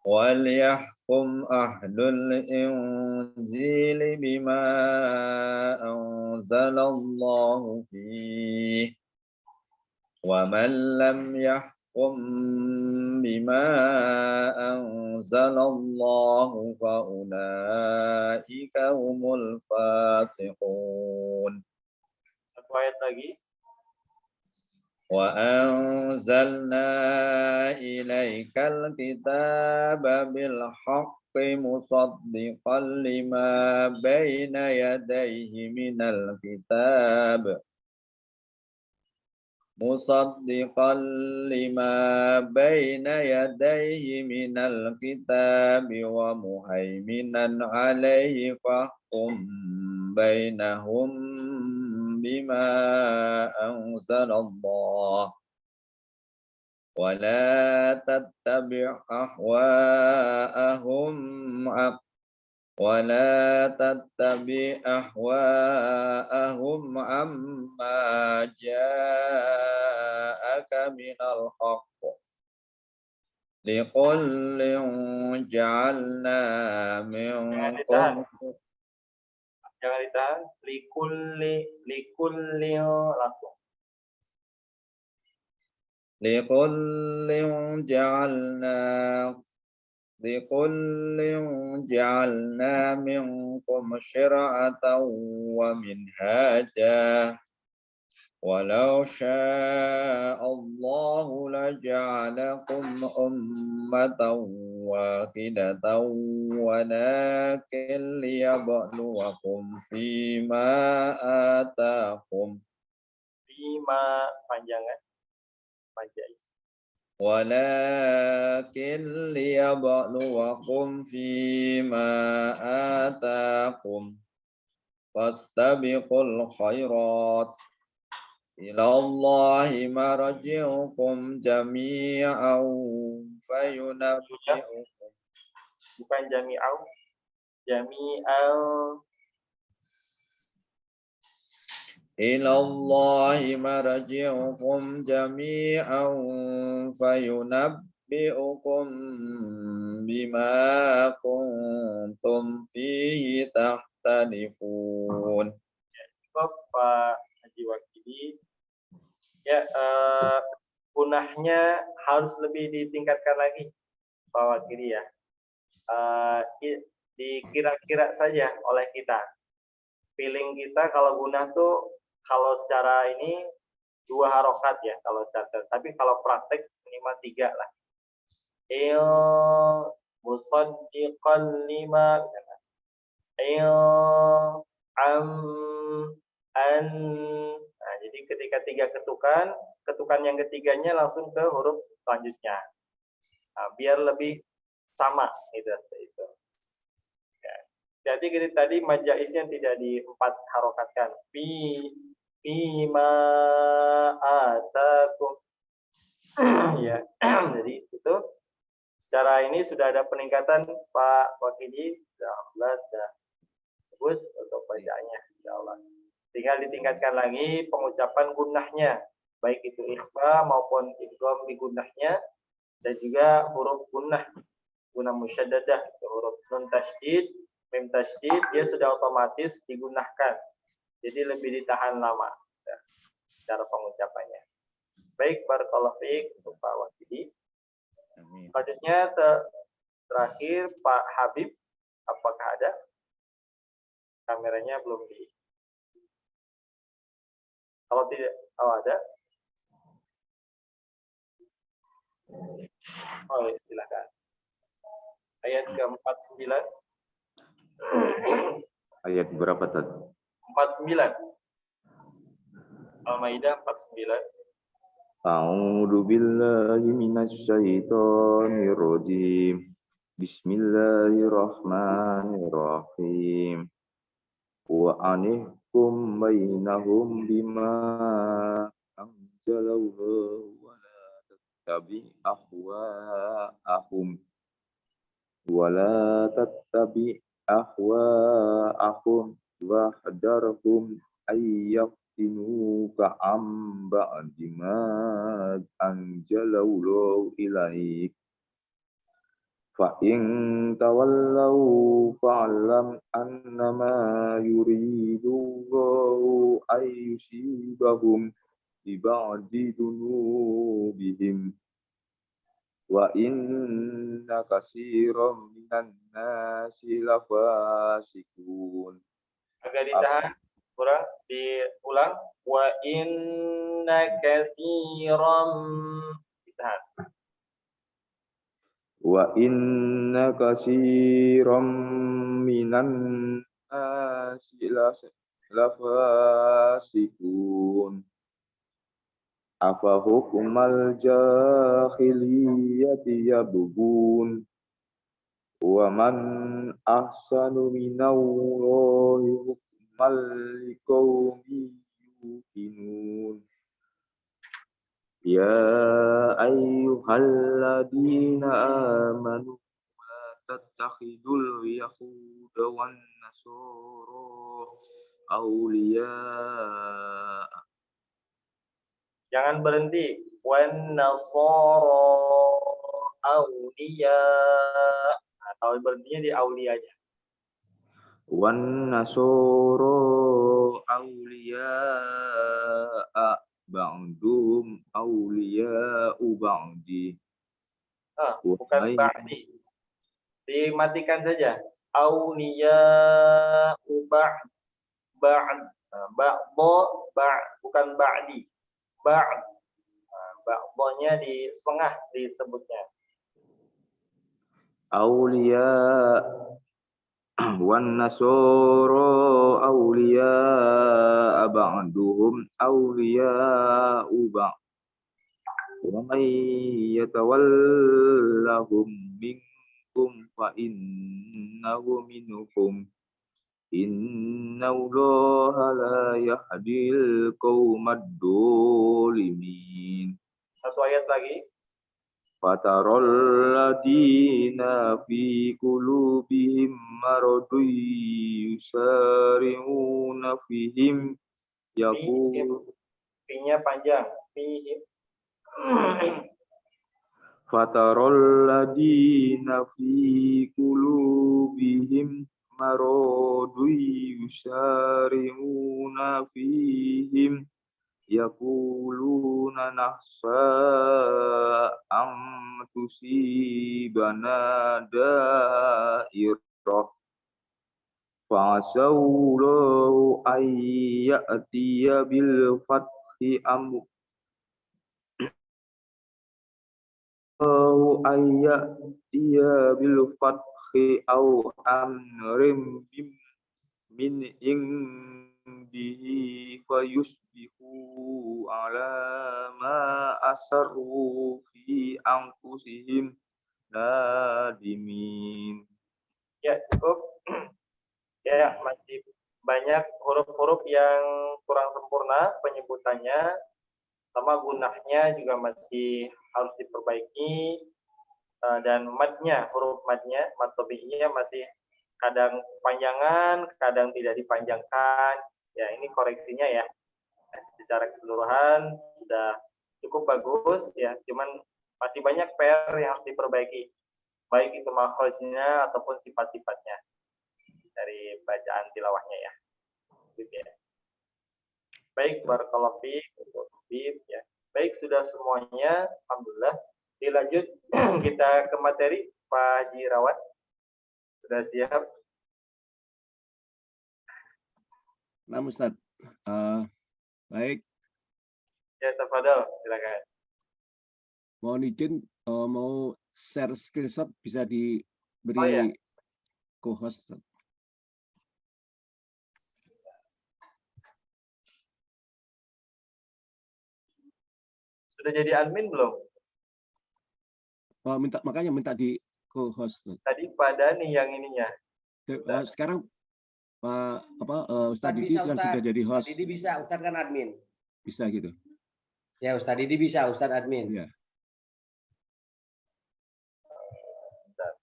وليحكم أهل الإنجيل بما أنزل الله فيه ومن لم يحكم بما أنزل الله فأولئك هم الفاسقون. Satu ayat lagi. وأنزلنا إليك الكتاب بالحق مصدقا لما بين يديه من الكتاب ومهيمنا عليه فاحكم بينهم بما أنزل الله ولا تتبع أهواءهم عما جاءك من الحق لكل جعلنا منكم Jangan ditahan. Likulli langsung. لكل جعلنا منكم شرعة ومنهاجا ولو شاء الله لجعلكم أمة واحدة ولكن ليبلوكم فيما آتاكم Fima panjangan. Panjang. ولكن ليبلوكم فيما آتاكم فاستبقوا الخيرات إلى الله مرجعكم جميعا فينبئكم Bukan jami'au. Jami'au. إلى الله مرجعكم جميعا فينبئكم بما كنتم فيه تختلفون. Cukup Pak Haji Wakili. Ya, gunahnya harus lebih ditingkatkan lagi Pak Wakili ya. Dikira-kira saja oleh kita. Feeling kita kalau gunah tuh kalau secara ini 2 harokat ya kalau secara, tapi kalau praktek minimal 3 lah. Musaddiqan lima an. Nah, jadi ketika 3 ketukan yang ketiganya langsung ke huruf selanjutnya. Nah, biar lebih sama gitu. Ya. Jadi tadi majaisnya tidak di 4 harokatkan. Fima atakum. Ya. Jadi itu cara ini sudah ada peningkatan Pak Wakili. Alhamdulillah sudah bagus untuk bacaannya insyaallah. Tinggal ditingkatkan lagi pengucapan gunahnya. baik itu ikhfa maupun idgham di gunnahnya, dan juga huruf gunnah musyaddadah, huruf nun tasydid, mim tasydid, dia sudah otomatis digunakan. Jadi lebih ditahan lama ya, cara pengucapannya. Baik, barakallahu fiik untuk Pak Wahyudi. Amin. Selanjutnya terakhir Pak Habib, apakah ada? Kameranya belum di. Kalau tidak, ada. Oh, silakan. Ayat ke-49. Ayat berapa tadi? 49. Al-Maidah 49. A'udzu billahi minasy syaithanir rajim. Bismillahirrahmanirrahim. Wa anihkum bainahum bima anzalallahu wa la tattabi ahwa'ahum wahdarhum ayyaftinuka am ba'di ma anzalallahu ilaik. Fa in tawallaw fa'lam annama yuridu Allahu ay yusibahum bi ba'di dunubihim wa inna katsiran minan nasi lafasikun. Agak ditahan, kurang diulang. Wa inna katsiran, ditahan. Wa inna katsiran minan nasi lafasikun. Afa hukmal jahiliyati yabghun wa man ahsanu minallahi hukmal liqaumin yuqinun. Ya ayyuhalladzina amanu la tattakhidul yahuda wan nasara awliya. Jangan berhenti. Wan nasara awliya. Nah, kalau berhentinya di auliyanya. Wan nasara awliya ba'dum awliya ba'di. Bukan ba'di. Dimatikan saja. Awliya ba'd. Bukan ba'di. Ba'd. Ba'dnya di setengah disebutnya. Awliya wan nasara awliya ba'duhum awliya ba'd. Wa may yatawallahum minkum fa innahu minhum. Innallaha la yahdil qaumad dzalimin. Satu ayat lagi. Fataral ladina fi qulubihim maradun yusari'una fihim yaqul. Fi-nya panjang. Fihim. Fataral ladina fi qulubihim maradun yusari'una fihim yaquluna nahsa am tusibana da'irah fa'asawlahu ayyatiya bil fathi ayyatiya bil fathi aw amrim min indihi fayusbihu ala ma asarru fi anfusihim nadimin. Ya, cukup. Ya, masih banyak huruf-huruf yang kurang sempurna penyebutannya, sama gunahnya juga masih harus diperbaiki, dan madnya, huruf madnya, mad tabi'iynya masih kadang panjangan, kadang tidak dipanjangkan. Ya, ini koreksinya ya. secara keseluruhan sudah cukup bagus ya, cuman masih banyak PR yang harus diperbaiki, baik itu makhrajnya ataupun sifat-sifatnya dari bacaan tilawahnya ya. Gitu ya. Baik, barakallahu fiik untuk Habib ya. Baik, sudah semuanya, alhamdulillah. Dilanjut kita ke materi Pak Haji Rawat. Sudah siap? Nah, Ustaz. Baik, Ya, tafadhol, silakan. mohon izin mau share screenshot bisa Oh, ya. diberi co-host. Ustaz. Sudah jadi admin belum? Makanya minta di co-host. Ustaz. Tadi Pak Dani yang ininya. Sekarang Pak Ustadz Ustadz Didi bisa, kan Ustadz. sudah jadi host. Didi bisa, Ustadz kan admin. Bisa gitu. Ya, Ustadz Didi bisa, Ustadz admin. Iya. Sebentar.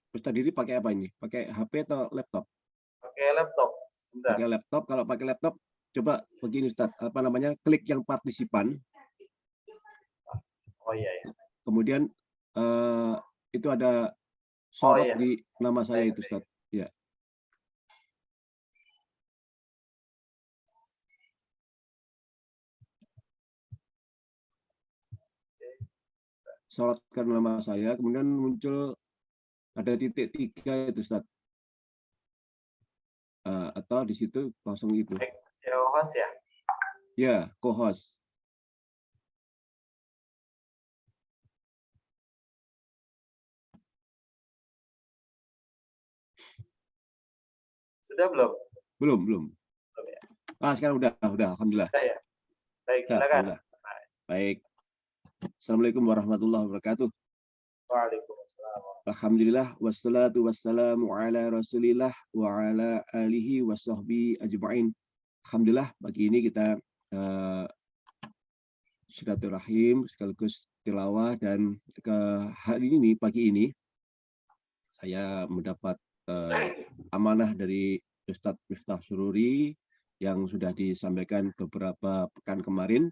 Ustadz Didi pakai apa ini? Pakai HP atau laptop? Pakai laptop. Sebentar. Pakai laptop. Kalau pakai laptop, coba begini Ustadz, apa namanya? Klik yang partisipan. Oh iya ya. Kemudian itu ada sorot iya. di nama saya Baik, itu Ustadz. Ya. Sorotkan nama saya, kemudian muncul ada titik 3 itu Ustadz. Atau di situ langsung itu. host ya? Ya, co-host. Sudah belum? Belum. Belum ya? Sekarang udah, alhamdulillah. Sudah ya? Baik, Ya, silakan. alhamdulillah. Baik. Assalamualaikum warahmatullahi wabarakatuh. Waalaikumsalam. Alhamdulillah wassalatu wassalamu ala Rasulillah wa ala alihi wa sahbihi ajma'in. Alhamdulillah pagi ini kita silaturahim sekaligus tilawah, dan ke hari ini pagi ini saya mendapat amanah dari Ustadz Miftah Sururi yang sudah disampaikan beberapa pekan kemarin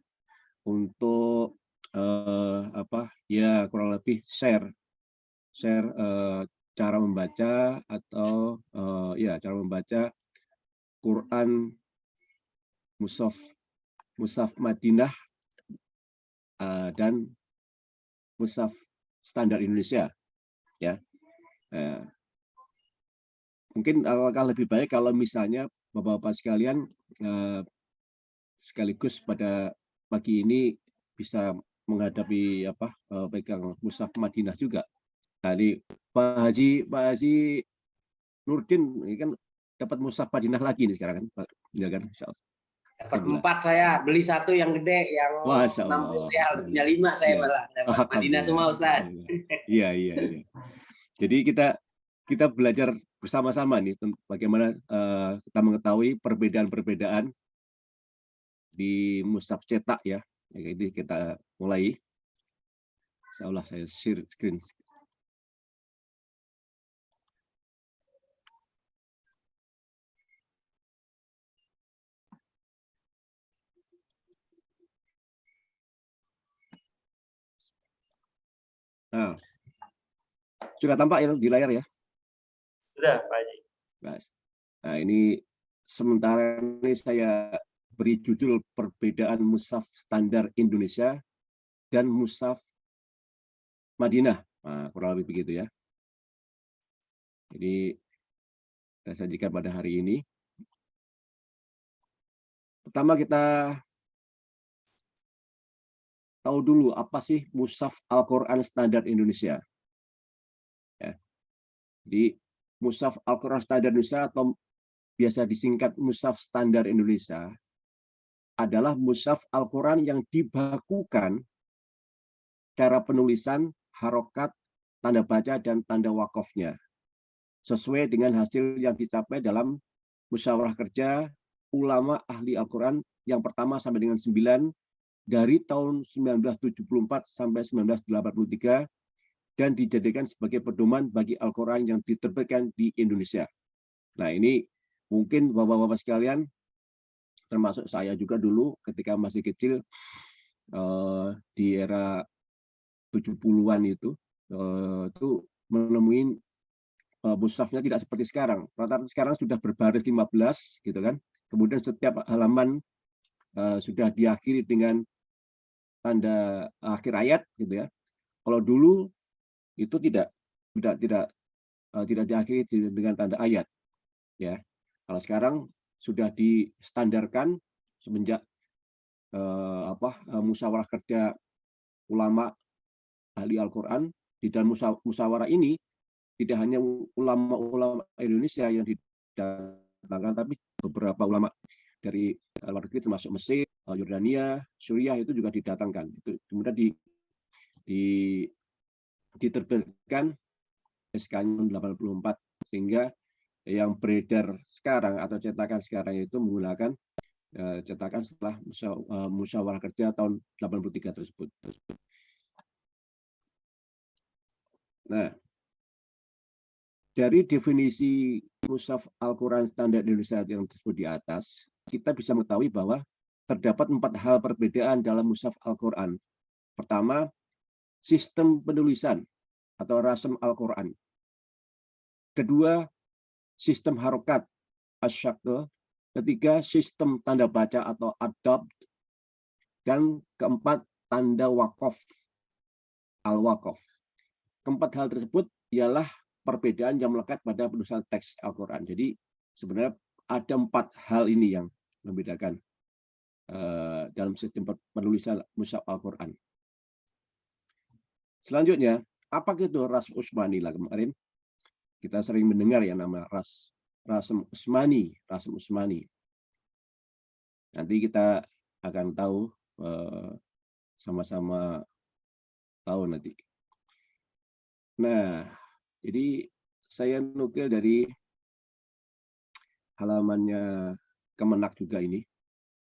untuk kurang lebih share cara membaca atau cara membaca Quran Mushaf Madinah dan Mushaf Standar Indonesia ya. Mungkin alangkah lebih baik kalau misalnya Bapak-bapak sekalian sekaligus pada pagi ini bisa menghadapi pegang Mushaf Madinah juga. Tadi Pak Haji Nurdin ini kan dapat Mushaf Madinah lagi nih sekarang kan, Pak. Ya kan, insyaallah. Dapat 4 saya, beli 1 yang gede yang 60 real, punya 5 saya malah. Dapat Madinah semua Ustaz. Iya. Jadi kita belajar bersama-sama nih bagaimana kita mengetahui perbedaan-perbedaan di mushaf cetak ya. Jadi kita mulai. Insyaallah saya share screen. Nah, sudah tampak ya di layar ya? Sudah, Pak Haji. Nah, ini sementara ini saya beri judul perbedaan Mushaf Standar Indonesia dan Mushaf Madinah. Nah, kurang lebih begitu ya. Jadi saya sajikan pada hari ini. Pertama kita tahu dulu apa sih Mushaf Al-Quran Standar Indonesia. Ya. Di Mushaf Al-Quran Standar Indonesia atau biasa disingkat Mushaf Standar Indonesia adalah mushaf Al-Quran yang dibakukan cara penulisan, harokat, tanda baca, dan tanda wakofnya. Sesuai dengan hasil yang dicapai dalam musyawarah kerja ulama ahli Al-Quran yang pertama sampai dengan 9 dari tahun 1974 sampai 1983 dan dijadikan sebagai pedoman bagi Al-Quran yang diterbitkan di Indonesia. Nah, ini mungkin Bapak-Bapak sekalian, termasuk saya juga dulu ketika masih kecil di era 70-an itu menemuin mushafnya tidak seperti sekarang. Rata-rata sekarang sudah berbaris 15 gitu kan. Kemudian setiap halaman sudah diakhiri dengan tanda akhir ayat gitu ya. Kalau dulu itu tidak diakhiri dengan tanda ayat ya. Kalau sekarang sudah distandarkan semenjak musyawarah kerja ulama ahli Al-Quran. Di dalam musyawarah ini tidak hanya ulama-ulama Indonesia yang didatangkan, tapi beberapa ulama dari luar negeri termasuk Mesir, Yordania, Suriah itu juga didatangkan. Itu kemudian diterbitkan SK-nya 84 sehingga yang beredar sekarang atau cetakan sekarang itu menggunakan cetakan setelah musyawarah kerja tahun 83 tersebut. Nah, dari definisi mushaf Al-Quran standar Indonesia yang tersebut di atas, kita bisa mengetahui bahwa terdapat 4 hal perbedaan dalam mushaf Al-Quran. Pertama, sistem penulisan atau rasm Al-Quran. Kedua, sistem harokat asyakl. Ketiga, sistem tanda baca atau adab. Dan keempat, tanda wakof al-wakof. Keempat hal tersebut ialah perbedaan yang melekat pada penulisan teks Al-Quran. Jadi sebenarnya ada 4 hal ini yang membedakan dalam sistem penulisan mushaf Al-Quran. Selanjutnya, apa itu rasm Utsmani lah kemarin? Kita sering mendengar ya nama rasm Utsmani, rasm Utsmani. Nanti kita akan tahu sama-sama tahu nanti. Nah, jadi saya nukil dari halamannya Kemenak juga ini.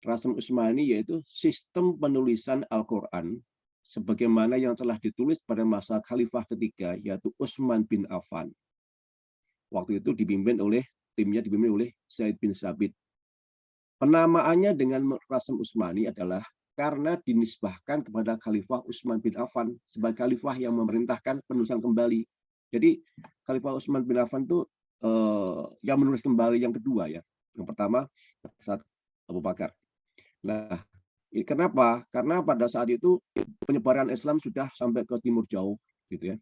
Rasm Utsmani yaitu sistem penulisan Al-Quran sebagaimana yang telah ditulis pada masa Khalifah ketiga, yaitu Utsman bin Affan. Waktu itu timnya dipimpin oleh Zaid bin Sabit. Penamaannya dengan rasm Utsmani adalah karena dinisbahkan kepada Khalifah Utsman bin Affan sebagai khalifah yang memerintahkan penulisan kembali. Jadi Khalifah Utsman bin Affan itu yang menulis kembali yang kedua ya. Yang pertama saat Abu Bakar. Nah, kenapa? Karena pada saat itu penyebaran Islam sudah sampai ke timur jauh, gitu ya,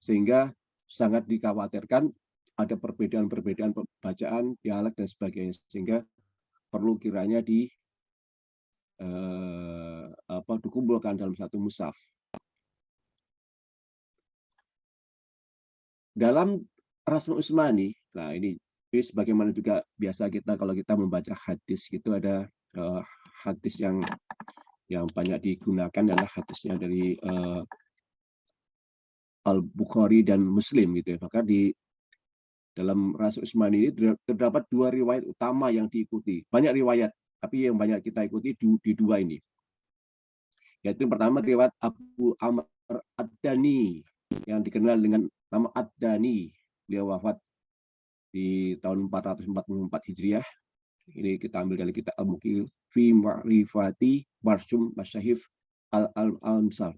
sehingga sangat dikhawatirkan ada perbedaan-perbedaan bacaan, dialek dan sebagainya, sehingga perlu kiranya dikumpulkan dalam satu mushaf. Dalam rasm Utsmani, nah ini sebagaimana juga biasa kita kalau kita membaca hadis gitu ada hadis yang banyak digunakan adalah hadisnya dari Al-Bukhari dan Muslim gitu ya. Maka di dalam rasm Utsmani ini terdapat 2 riwayat utama yang diikuti. Banyak riwayat, tapi yang banyak kita ikuti di 2 ini. Yaitu yang pertama riwayat Abu Amr Ad-Dani yang dikenal dengan nama Ad-Dani. Beliau wafat di tahun 444 Hijriah. Ini kita ambil dari kitab Al-Muqil fi Ma'rifati Barsum Masyahif Al-Amsal.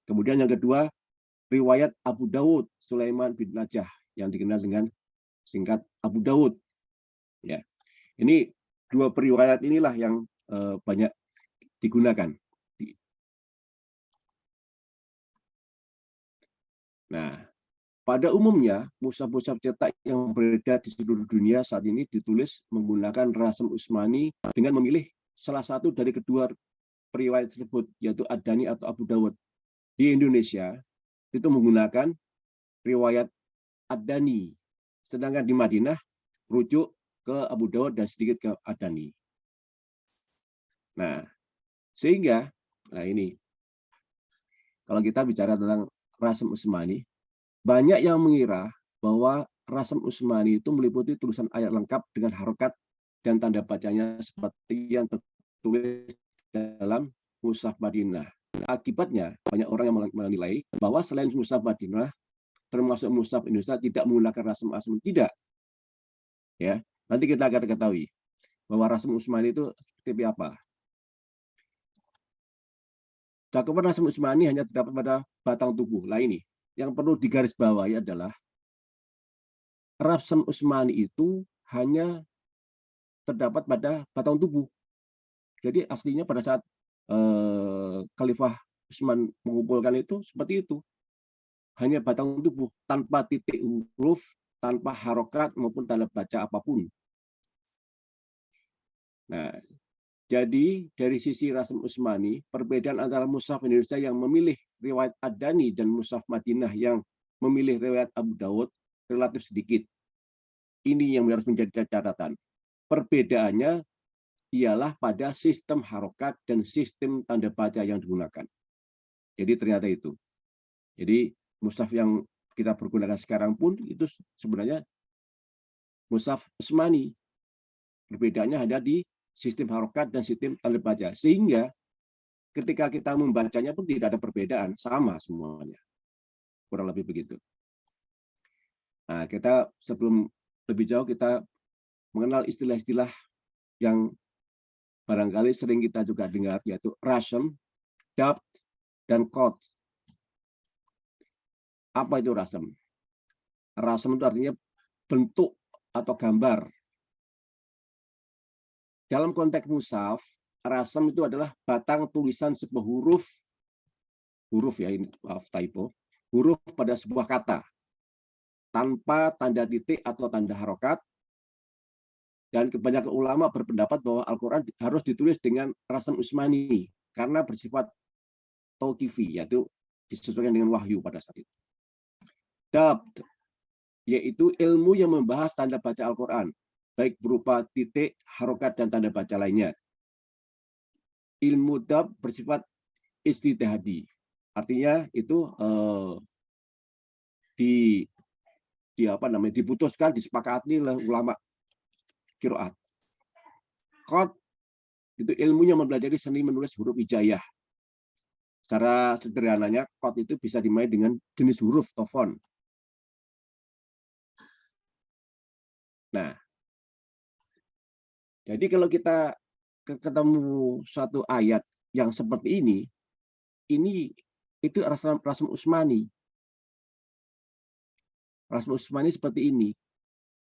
Kemudian yang kedua, riwayat Abu Dawud Sulaiman bin Najah yang dikenal dengan singkat Abu Dawud. Ya. Ini 2 periwayat inilah yang banyak digunakan. Nah, pada umumnya, mushaf-mushaf cetak yang beredar di seluruh dunia saat ini ditulis menggunakan rasm Utsmani dengan memilih salah satu dari kedua periwayat tersebut, yaitu Ad-Dani atau Abu Dawud. Di Indonesia, itu menggunakan riwayat Ad-Dani. Sedangkan di Madinah, rujuk ke Abu Dawud dan sedikit ke Ad-Dani. Nah, sehingga, nah ini, kalau kita bicara tentang Rasm Utsmani, banyak yang mengira bahwa Rasm Utsmani itu meliputi tulisan ayat lengkap dengan harokat dan tanda bacanya seperti yang tertulis dalam Mushaf Madinah. Akibatnya, banyak orang yang menilai bahwa selain Mushaf Madinah, termasuk Mushaf Indonesia tidak menggunakan Rasm Utsmani. Tidak. Ya, nanti kita akan ketahui bahwa Rasm Utsmani itu seperti apa. Cakupan Rasm Utsmani hanya terdapat pada batang tubuh. Lah ini, yang perlu digarisbawahi adalah Rasm Utsmani itu hanya terdapat pada batang tubuh. Jadi aslinya pada saat Khalifah Utsman mengumpulkan itu seperti itu. Hanya batang tubuh, tanpa titik huruf, tanpa harokat maupun tanda baca apapun. Nah, jadi dari sisi Rasm Utsmani, perbedaan antara Mushaf Indonesia yang memilih riwayat Ad-Dani dan Mushaf Madinah yang memilih riwayat Abu Dawud relatif sedikit. Ini yang harus menjadi catatan. Perbedaannya ialah pada sistem harokat dan sistem tanda baca yang digunakan. Jadi ternyata itu. Jadi mushaf yang kita pergunakan sekarang pun itu sebenarnya Mushaf Utsmani. Perbedaannya ada di sistem harokat dan sistem tanda baca. Sehingga ketika kita membacanya pun tidak ada perbedaan, sama semuanya. Kurang lebih begitu. Nah, kita sebelum lebih jauh kita mengenal istilah-istilah yang barangkali sering kita juga dengar, yaitu rasm, dabt, dan qad. Apa itu rasm? Rasm itu artinya bentuk atau gambar. Dalam konteks mushaf, rasm itu adalah batang tulisan sebuah huruf ya, ini maaf typo, huruf pada sebuah kata, tanpa tanda titik atau tanda harokat. Dan kebanyakan ulama berpendapat bahwa Al-Quran harus ditulis dengan Rasm Utsmani karena bersifat tauqifi, yaitu disesuaikan dengan wahyu pada saat itu. Dabt, yaitu ilmu yang membahas tanda baca Al-Quran, baik berupa titik, harokat, dan tanda baca lainnya. Ilmu dabt bersifat istihadi, artinya itu diputuskan, disepakati oleh ulama qiraat. Qad itu ilmunya mempelajari seni menulis huruf hijaiyah. Secara sederhananya, qad itu bisa dimainkan dengan jenis huruf atau font. Nah, jadi kalau kita ketemu suatu ayat yang seperti ini itu Rasm Utsmani. Rasm Utsmani seperti ini,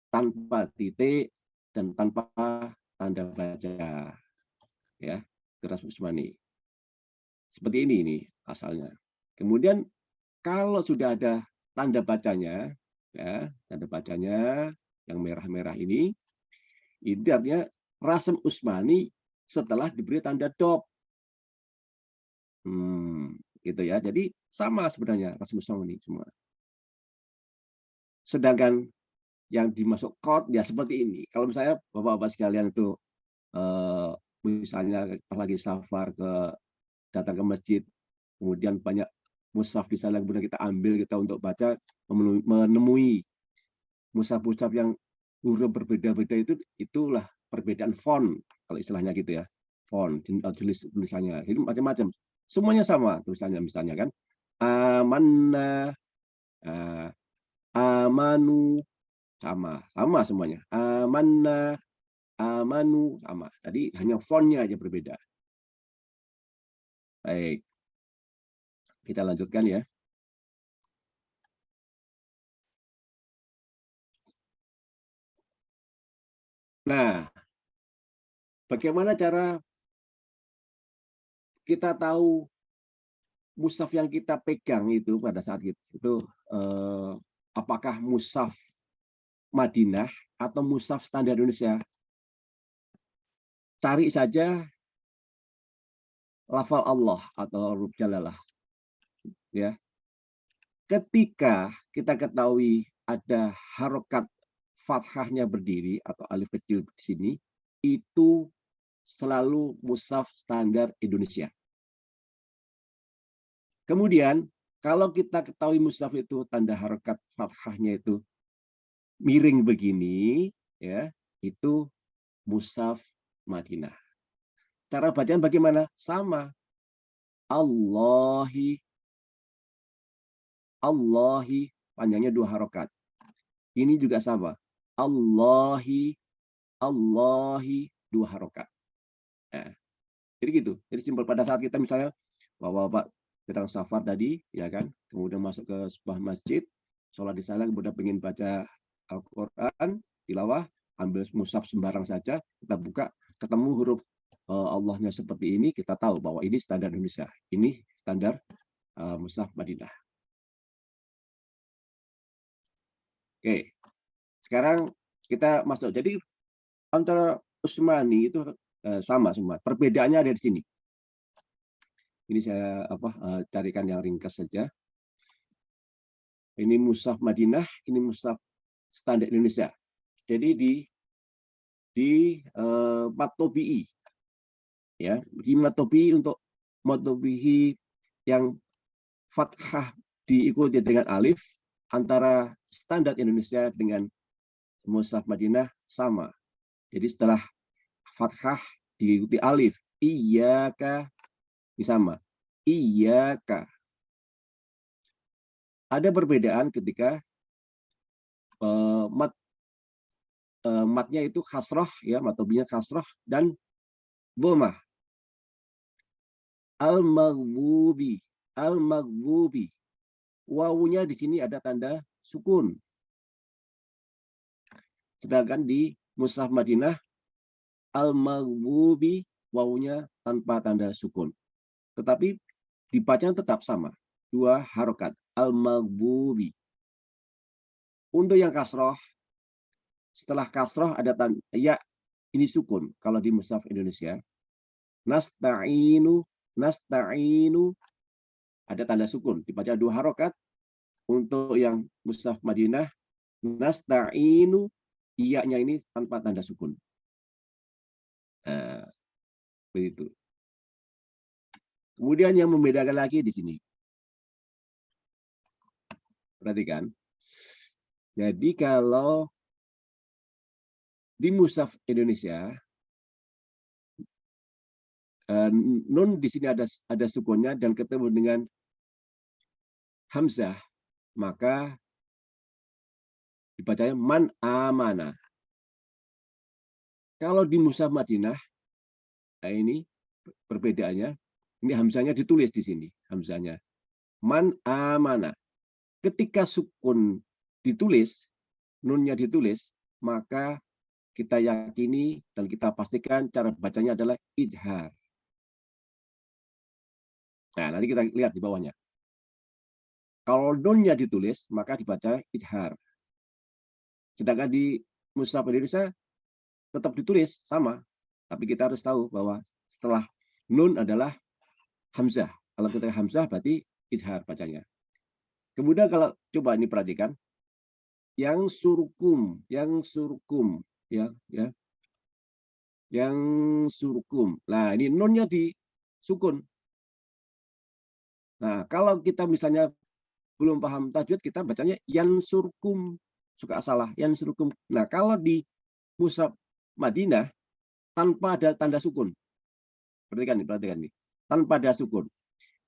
tanpa titik dan tanpa tanda baca, ya, Rasm Utsmani. Seperti ini asalnya. Kemudian kalau sudah ada tanda bacanya, ya, tanda bacanya yang merah-merah ini artinya Rasm Utsmani setelah diberi tanda dop. Gitu ya. Jadi sama sebenarnya Rasm Utsmani semua. Sedangkan yang dimasuk qad ya seperti ini. Kalau misalnya Bapak-bapak sekalian itu misalnya pas lagi safar datang ke masjid, kemudian banyak mushaf di sana, kemudian kita ambil untuk baca, menemui mushaf-mushaf yang huruf berbeda-beda, itulah perbedaan font, kalau istilahnya gitu ya, font, tulisannya itu macam-macam, semuanya sama tulisannya, misalnya kan amanna, amanu, sama semuanya, amanna, amanu, sama. Jadi hanya fontnya aja berbeda. Baik, kita lanjutkan ya. Nah, bagaimana cara kita tahu mushaf yang kita pegang itu pada saat itu apakah mushaf Madinah atau mushaf standar Indonesia? Cari saja lafal Allah atau huruf jalalah. Ya. Ketika kita ketahui ada harokat fathahnya berdiri atau alif kecil di sini, itu selalu mushaf standar Indonesia. Kemudian kalau kita ketahui mushaf itu tanda harokat fathahnya itu miring begini, ya, itu mushaf Madinah. Cara bacaan bagaimana? Sama. Allahi, Allahi, panjangnya 2 harokat. Ini juga sama. Allahi, Allahi, 2 harokat. Nah, jadi gitu. Jadi simpel pada saat kita misalnya bapak-bapak sedang safar tadi, ya kan, kemudian masuk ke sebuah masjid, sholat di sana, kemudian ingin baca Al-Quran, tilawah, ambil mushaf sembarang saja, kita buka, ketemu huruf Allahnya seperti ini, kita tahu bahwa ini standar Indonesia, ini standar mushaf Madinah. Oke, sekarang kita masuk. Jadi antara Utsmani itu sama semua, perbedaannya ada di sini. Ini saya carikan yang ringkas saja. Ini mushaf Madinah, ini mushaf standar Indonesia. Jadi di Matobi'i, ya, di Matobi'i untuk Matobi'i yang fathah diikuti dengan alif, antara standar Indonesia dengan mushaf Madinah sama. Jadi setelah fathah diikuti alif, iyyaka, ini sama. Iyyaka. Ada perbedaan ketika matnya itu kasrah, ya, matobinya kasrah dan dhammah. Al-maghdubi, al-maghdubi. Wawunya di sini ada tanda sukun. Sedangkan di mushaf Madinah al-maghdubi wawunya tanpa tanda sukun. Tetapi dibacanya tetap sama, 2 harokat, al-maghdubi. Untuk yang kasroh, setelah kasroh ada tanda ya, ini sukun. Kalau di mushaf Indonesia, nasta'inu, nasta'inu, ada tanda sukun, dibaca 2 harokat. Untuk yang mushaf Madinah, nasta'inu, iya-nya ini tanpa tanda sukun. Begitu. Kemudian yang membedakan lagi di sini. Perhatikan. Jadi kalau di mushaf Indonesia, nun di sini ada sukunnya dan ketemu dengan hamzah, maka dibacanya man amana. Kalau di mushaf Madinah, nah ini perbedaannya. Ini hamzahnya ditulis di sini, hamzahnya. Man amana. Ketika sukun ditulis, nunnya ditulis, maka kita yakini dan kita pastikan cara bacanya adalah idhar. Nah, nanti kita lihat di bawahnya. Kalau nunnya ditulis, maka dibaca idhar. Sedangkan di mushaf Indonesia tetap ditulis sama, tapi kita harus tahu bahwa setelah nun adalah hamzah. Kalau kita hamzah berarti idhar bacanya. Kemudian kalau coba ini perhatikan, yang surkum, ya, yang surkum. Nah, ini nunnya di sukun. Nah, kalau kita misalnya belum paham tajwid, kita bacanya yan surkum, suka salah, yan surkum. Nah, kalau di mushaf Madinah tanpa ada tanda sukun. Perhatikan nih, tanpa ada sukun.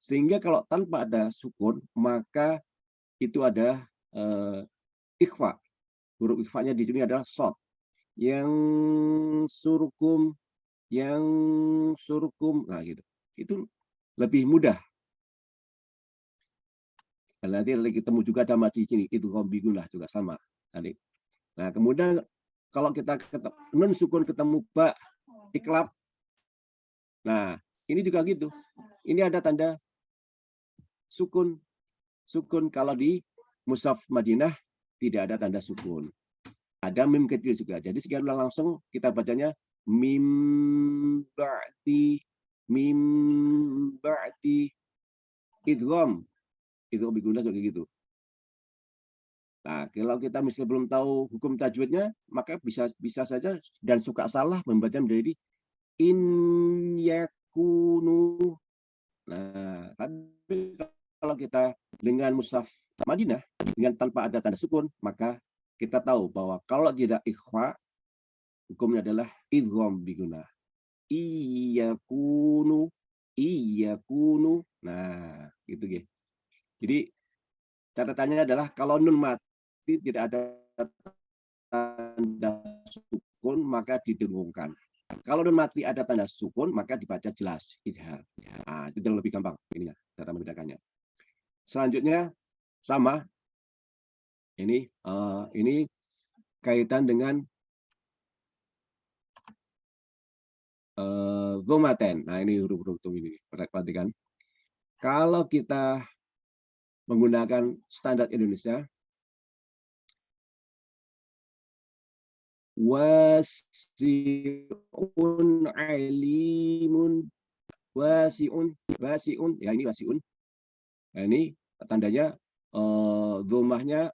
Sehingga kalau tanpa ada sukun, maka itu ada ikhfa. Huruf ikhfanya di sini adalah shad. Yang surkum, nah gitu. Itu lebih mudah. Dan nanti ketemu juga ada di sini, itu bigulah juga sama. Tadi. Nah, kemudian kalau kita ketemu nun sukun ketemu ba, iklab. Nah, ini juga gitu. Ini ada tanda sukun. Sukun kalau di mushaf Madinah tidak ada tanda sukun. Ada mim kecil juga. Jadi sekarang langsung kita bacanya mim ba'ti idgham. Itu biguna juga gitu. Nah, kalau kita misalnya belum tahu hukum tajwidnya, maka bisa saja dan suka salah membaca menjadi in yakunu. Nah, tapi kalau kita dengan mushaf Madinah dengan tanpa ada tanda sukun, maka kita tahu bahwa kalau tidak ikhfa, hukumnya adalah idgham bigunah. Iyakunu. Nah, gitu gitu. Jadi catatannya adalah kalau nun mati tidak ada tanda sukun maka didengungkan. Kalau nun mati ada tanda sukun maka dibaca jelas idhar. Nah, itu jauh lebih gampang ininya cara membedakannya. Selanjutnya sama ini kaitan dengan dhomaten. Nah, ini huruf-huruf ini perhatikan. Kalau kita menggunakan standar Indonesia, wasi'un alimun, wasi'un, ya ini wasi'un. Nah, ini tandanya dhammahnya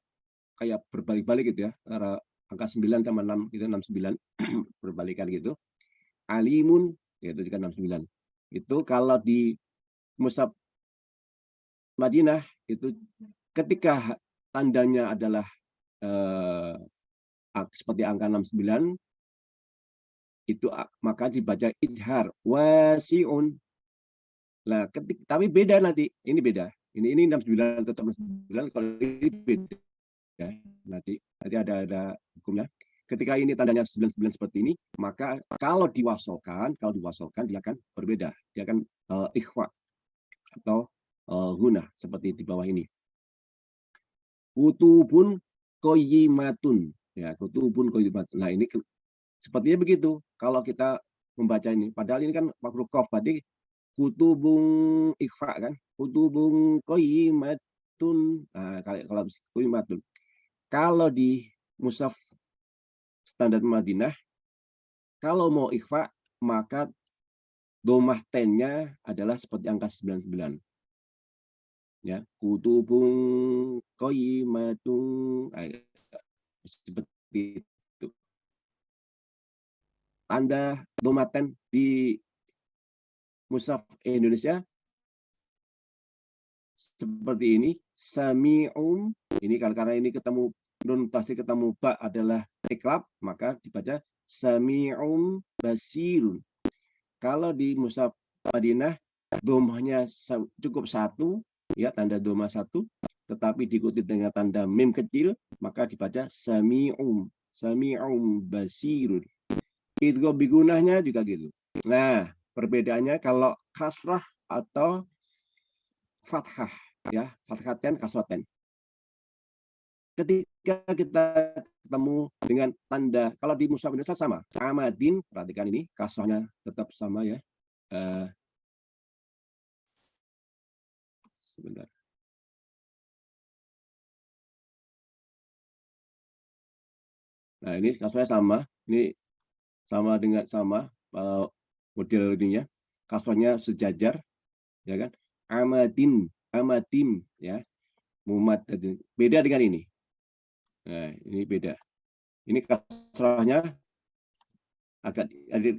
kayak berbalik-balik gitu ya, antara angka 9 sama 6 itu 69 berbalikan gitu. Alimun yaitu juga 69. Itu kalau di mushaf Madinah itu ketika tandanya adalah seperti angka 69 itu maka dibaca idhar wasi'un. Nah, tapi beda nanti. Ini beda. Ini 69 tetap 69, kalau ini beda. Ya, nanti ada hukumnya. Ketika ini tandanya 99 seperti ini, maka kalau diwasolkan dia akan berbeda. Dia akan ikhfa atau gunah seperti di bawah ini. Kutubun qayyimatun. Ya, kutubun qayyimatun. Nah, ini sepertinya begitu. Kalau kita membaca ini, padahal ini kan huruf qaf, berarti kutubun ikhfa kan? Kutubun qayyimatun. Nah, kalau qayyimatun. Kalau di mushaf standar Madinah, kalau mau ikhfa, maka dhammah tennya adalah seperti angka 99. Ya, kutubun qayyimatun. Seperti itu. Tanda dhammah ten di mushaf Indonesia seperti ini, sami'um. Ini karena ini ketemu nun tasydid ketemu ba adalah iklab, maka dibaca sami'um basirun. Kalau di mushaf Madinah dhammahnya cukup satu, ya, tanda dhammah satu, tetapi diikuti dengan tanda mim kecil, maka dibaca sami'um basirun. Idgham bigunahnya juga gitu. Nah, perbedaannya kalau kasrah atau fathah, ya, fathaten kasroten. Ketika kita ketemu dengan tanda, kalau di mushaf Indonesia sama, amadin, perhatikan ini kasrohnya tetap sama ya. Sebentar. Nah, ini kasrohnya sama, ini sama dengan model ininya, kasrohnya sejajar, ya kan? Amadim, ya, mumat, beda dengan ini. Nah, ini beda. Ini kasrohnya agak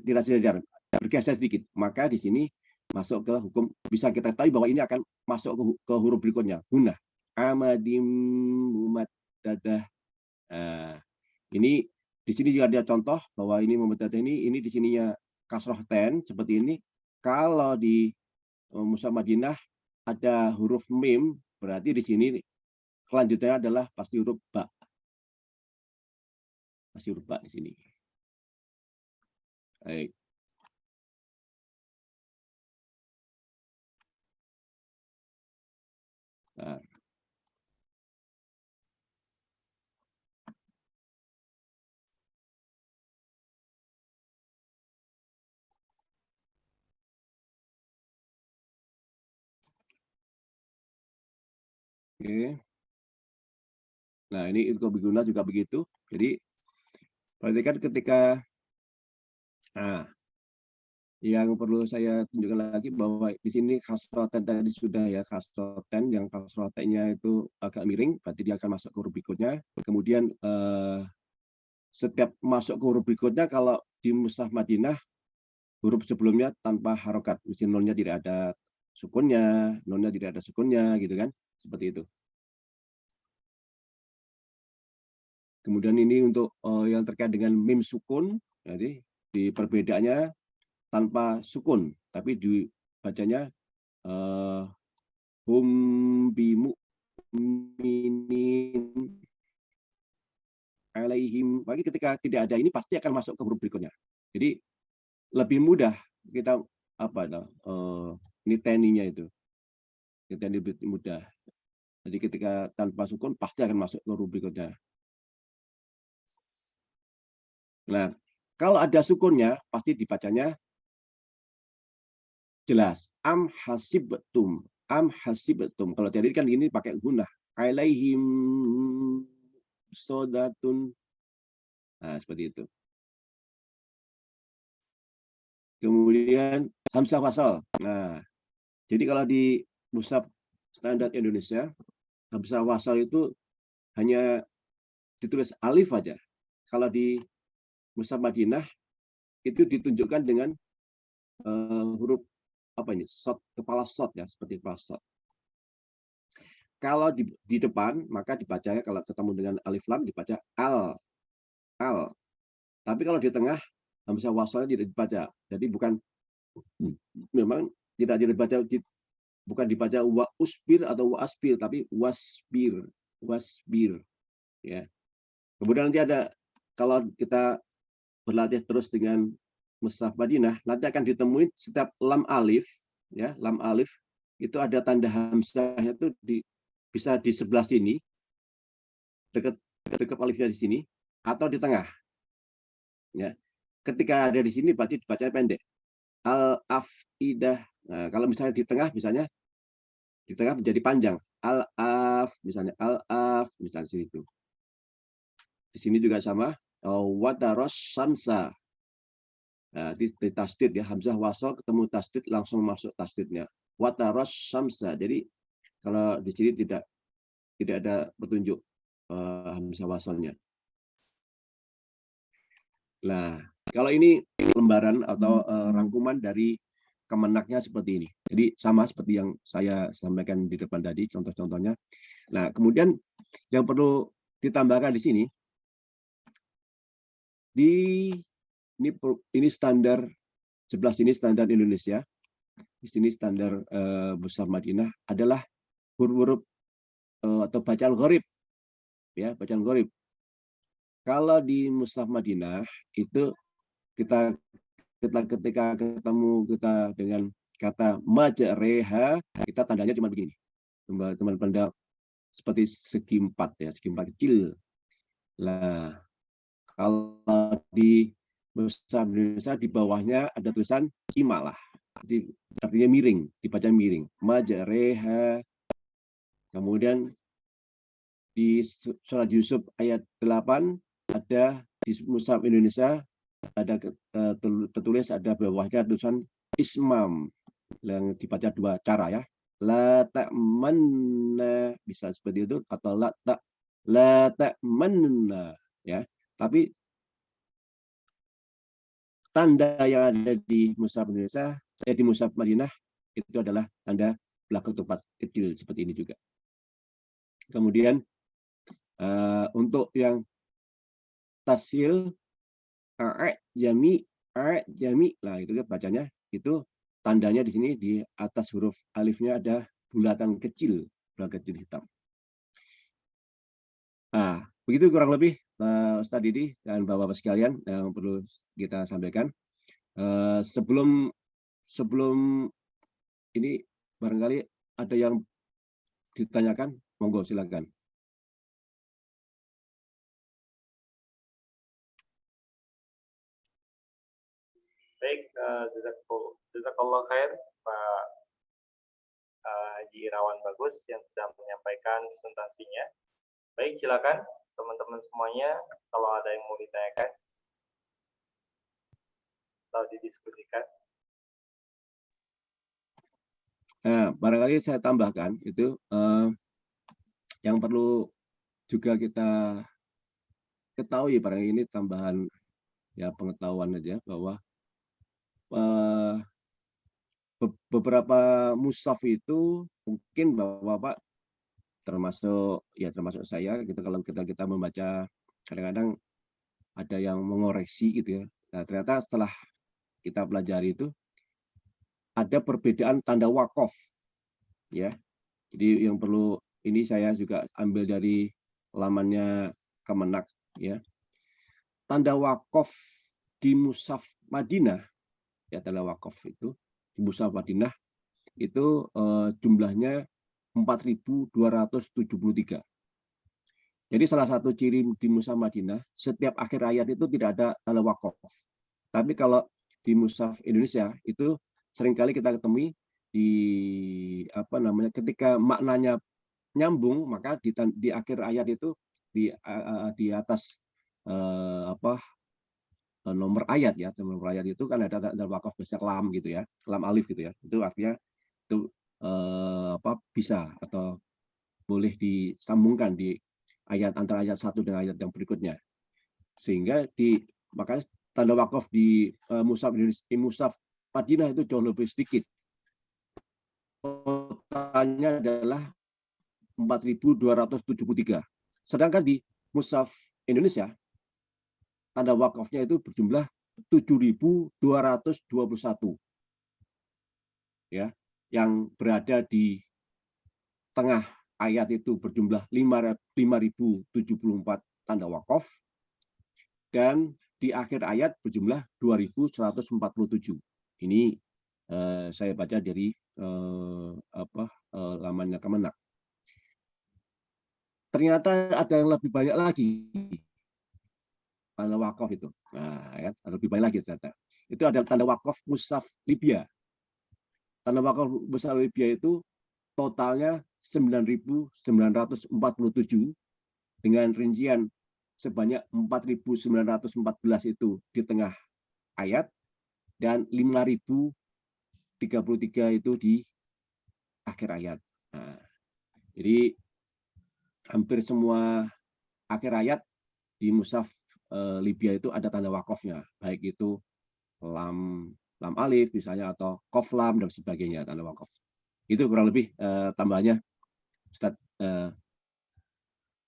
tidak sejajar, bergeser sedikit. Maka di sini masuk ke hukum, bisa kita tahu bahwa ini akan masuk ke huruf berikutnya, gunah. Amadim mumat dadah. Ini di sini juga ada contoh bahwa ini mumat dadah ini di sininya kasroh ten seperti ini. Kalau di mushaf Madinah ada huruf mim, berarti di sini kelanjutannya adalah pasti huruf ba. Pasti huruf ba di sini. Baik. Nah. Oke. Nah, ini idgham biguna juga begitu. Jadi perhatikan ketika yang perlu saya tunjukkan lagi bahwa di sini kasroten tadi sudah ya, kasroten yang kasrotennya itu agak miring, berarti dia akan masuk ke huruf berikutnya. Kemudian setiap masuk ke huruf berikutnya kalau di mushaf Madinah huruf sebelumnya tanpa harokat. Mesti nunnya tidak ada sukunnya, nunnya tidak ada sukunnya, gitu kan? Seperti itu. Kemudian ini untuk yang terkait dengan mim sukun, jadi di perbedaannya tanpa sukun, tapi dibacanya hum bimu'minin alaihim. Bagi ketika tidak ada ini pasti akan masuk ke huruf berikutnya. Jadi lebih mudah kita niteninya itu. Niteni lebih mudah. Jadi ketika tanpa sukun pasti akan masuk ke huruf berikutnya. Nah, kalau ada sukunnya pasti dibacanya jelas. Am hasibtum. Am hasibtum. Kalau tadi kan ini pakai gunnah. Alaihim sodatun. Nah, seperti itu. Kemudian hamzah wasal. Nah, jadi kalau di mushaf standar Indonesia, hamzah wasal itu hanya ditulis alif aja. Kalau di mushaf Madinah itu ditunjukkan dengan huruf apa ini? Shot, kepala shot ya, seperti kepala shot. Kalau di depan maka dibacanya kalau ketemu dengan alif lam dibaca al. Tapi kalau di tengah hamzah wasalnya tidak dibaca. Jadi memang tidak dibaca, bukan dibaca wa usbir atau wa asbir, tapi wasbir ya. Kemudian nanti ada, kalau kita berlatih terus dengan mushaf Madinah, nanti akan ditemuin setiap lam alif ya, lam alif itu ada tanda hamzahnya itu bisa di sebelah sini, dekat alifnya di sini atau di tengah ya. Ketika ada di sini berarti dibacanya pendek, al afidah. Nah, kalau misalnya di tengah menjadi panjang, al af misalnya, al af misalnya situ. Di sini juga sama, wataros samsa. Nah, di tasdid ya, hamzah wasal ketemu tasdid langsung masuk tasdidnya. Wataros samsa. Jadi kalau di sini tidak ada petunjuk hamzah wasalnya. Nah, kalau ini lembaran atau rangkuman dari Kemenaknya seperti ini. Jadi sama seperti yang saya sampaikan di depan tadi, contoh-contohnya. Nah, kemudian yang perlu ditambahkan di sini, ini standar 11 ini standar Indonesia. Di sini standar mushaf Madinah adalah huruf atau bacaan gharib. Ya, bacaan gharib. Kalau di mushaf Madinah itu ketika ketemu kita dengan kata majreha, kita tandanya cuma begini, teman-teman pandang seperti segi empat ya, segi empat kecil. Nah, kalau di mushaf Indonesia di bawahnya ada tulisan imalah, jadi artinya miring, dibaca miring, majreha. Kemudian di surat Yusuf ayat 8 ada di mushaf Indonesia ada tertulis, ada bawahnya tulisan ismam yang dibaca dua cara ya, la ta'manna bisa seperti itu atau la ta'manna ya. Tapi tanda yang ada di mushaf Indonesia di mushaf Madinah itu adalah tanda belakang tempat kecil seperti ini juga. Kemudian untuk yang tashil jami, lah itu bacanya itu tandanya di sini di atas huruf alifnya ada bulatan kecil hitam. Nah, begitu kurang lebih Ustadz Didi dan Bapak-Bapak sekalian yang perlu kita sampaikan. Sebelum ini barangkali ada yang ditanyakan, monggo silakan. Baik, jazakallah khair Pak Haji Irawan Bagus yang sudah menyampaikan presentasinya. Baik, silakan teman-teman semuanya kalau ada yang mau ditanyakan atau didiskusikan. Nah, barangkali saya tambahkan itu yang perlu juga kita ketahui, barangkali ini tambahan ya pengetahuan aja, bahwa beberapa mushaf itu mungkin Bapak termasuk saya gitu, kalau kita membaca kadang-kadang ada yang mengoreksi gitu ya. Nah, ternyata setelah kita pelajari itu ada perbedaan tanda wakaf ya. Jadi yang perlu ini saya juga ambil dari lamannya Kemenak ya. Tanda wakaf di mushaf Madinah ya, tanda wakaf itu di mushaf Madinah itu jumlahnya 4.273. Jadi salah satu ciri di mushaf Madinah, setiap akhir ayat itu tidak ada tanda wakaf. Tapi kalau di mushaf Indonesia itu seringkali kita ketemui ketika maknanya nyambung, maka di akhir ayat itu di atas nomor ayat ya, nomor ayat itu kan ada tanda wakaf besar lam gitu ya, lam alif gitu ya. Itu artinya itu bisa atau boleh disambungkan di ayat antara ayat satu dan ayat yang berikutnya, sehingga makanya tanda wakaf di mushaf Madinah itu jauh lebih sedikit. Totalnya adalah 4.273. Sedangkan di mushaf Indonesia tanda wakafnya itu berjumlah 7.221 ya, yang berada di tengah ayat itu berjumlah 5.074 tanda wakaf, dan di akhir ayat berjumlah 2.147. Ini saya baca dari lamannya Kemenak. Ternyata ada yang lebih banyak lagi tanda wakaf itu. Nah, ya, lebih banyak lagi ternyata. Itu ada tanda wakaf mushaf Libya. Tanda wakaf mushaf Libya itu totalnya 9.947 dengan rincian sebanyak 4.914 itu di tengah ayat dan 5.033 itu di akhir ayat. Nah, jadi hampir semua akhir ayat di mushaf Libya itu ada tanda wakafnya, baik itu lam alif misalnya atau qaf lam dan sebagainya, tanda wakaf. Itu kurang lebih tambahannya, Ustaz.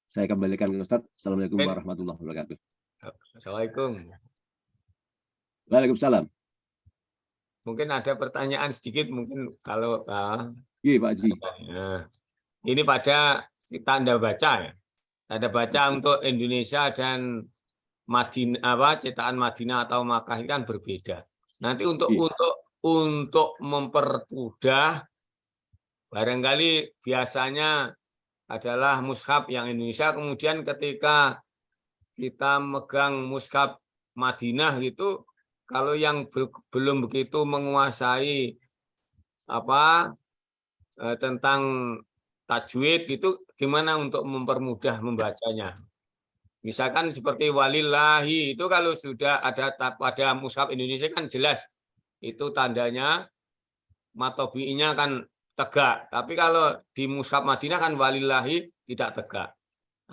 Saya kembalikan ke Ustaz. Assalamualaikum warahmatullahi wabarakatuh. Assalamualaikum. Waalaikumsalam. Mungkin ada pertanyaan sedikit, mungkin kalau Iya, Pak Haji. nah, ini pada tanda baca ya. Tanda baca untuk Indonesia dan Madinah, cetakan Madinah atau Makkah kan berbeda. Nanti untuk mempermudah, barangkali biasanya adalah mushaf yang Indonesia, kemudian ketika kita megang mushaf Madinah gitu, kalau yang belum begitu menguasai tentang tajwid gitu, gimana untuk mempermudah membacanya? Misalkan seperti walillahi itu kalau sudah ada pada mushaf Indonesia kan jelas itu tandanya matobi'inya kan tegak, tapi kalau di mushaf Madinah kan walillahi tidak tegak.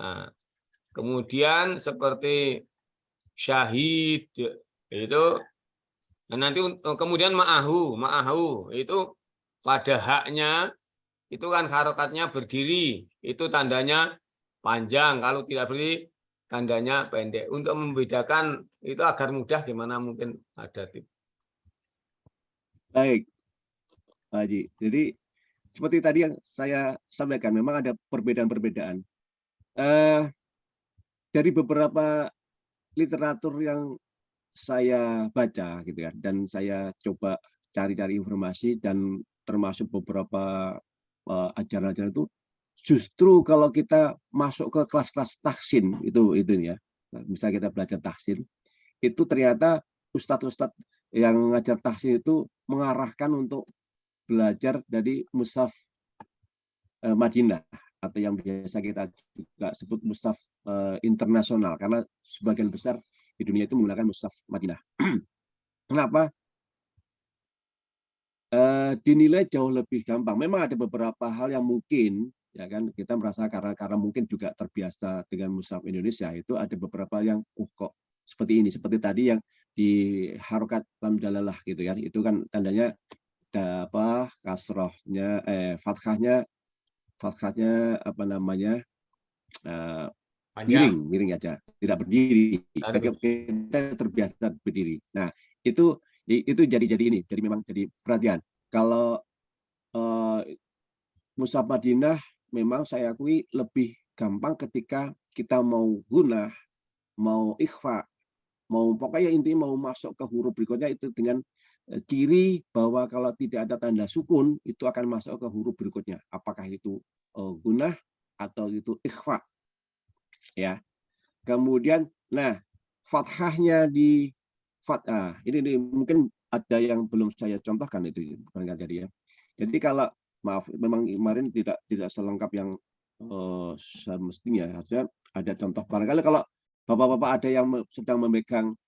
Nah, kemudian seperti syahid itu, nanti kemudian ma'ahu itu pada haknya itu kan harokatnya berdiri, itu tandanya panjang, kalau tidak berdiri tandanya pendek. Untuk membedakan itu agar mudah, gimana mungkin ada tips? Baik, Pak Haji. Jadi seperti tadi yang saya sampaikan, memang ada perbedaan-perbedaan. Dari beberapa literatur yang saya baca gitu kan, dan saya coba cari-cari informasi, dan termasuk beberapa ajaran-ajaran itu, justru kalau kita masuk ke kelas-kelas tahsin itu ya, misalnya kita belajar tahsin, itu ternyata ustadz-ustadz yang mengajar tahsin itu mengarahkan untuk belajar dari mushaf Madinah, atau yang biasa kita juga sebut mushaf internasional, karena sebagian besar di dunia itu menggunakan mushaf Madinah. Kenapa? Dinilai jauh lebih gampang. Memang ada beberapa hal yang mungkin ya kan kita merasa karena mungkin juga terbiasa dengan mushaf Indonesia, itu ada beberapa yang kok seperti ini, seperti tadi yang harokat lam jalalah gitu kan. Itu kan tandanya ada apa kasrohnya fathahnya apa namanya Panjang. miring aja, tidak berdiri. Lalu Kita terbiasa berdiri. Nah, itu jadi memang jadi perhatian. Kalau mushaf Madinah memang saya akui lebih gampang ketika kita mau gunah, mau ikhfa, mau pokoknya intinya mau masuk ke huruf berikutnya itu dengan ciri bahwa kalau tidak ada tanda sukun itu akan masuk ke huruf berikutnya. Apakah itu gunah atau itu ikhfa. Ya. Kemudian nah fathahnya di ini mungkin ada yang belum saya contohkan itu jadi ya. Jadi kalau maaf memang kemarin tidak selengkap yang semestinya, harusnya ada contoh. Barangkali kalau bapak-bapak ada yang sedang memegang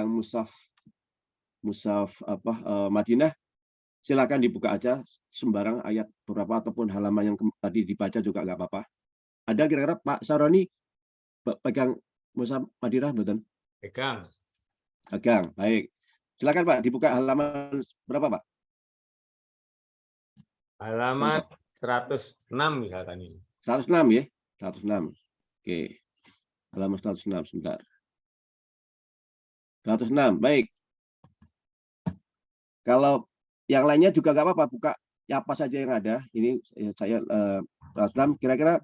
mushaf Madinah, silakan dibuka aja sembarang ayat berapa ataupun halaman yang tadi dibaca juga nggak apa-apa. Ada kira-kira Pak Saroni pegang mushaf Madinah betul? pegang. Pegang, baik. Silakan Pak dibuka halaman berapa Pak? Halaman 106 misalkan ini. 106 ya, 106. Oke, halaman 106 sebentar. 106, baik. Kalau yang lainnya juga nggak apa-apa, buka ya apa saja yang ada. Ini saya 106. Kira-kira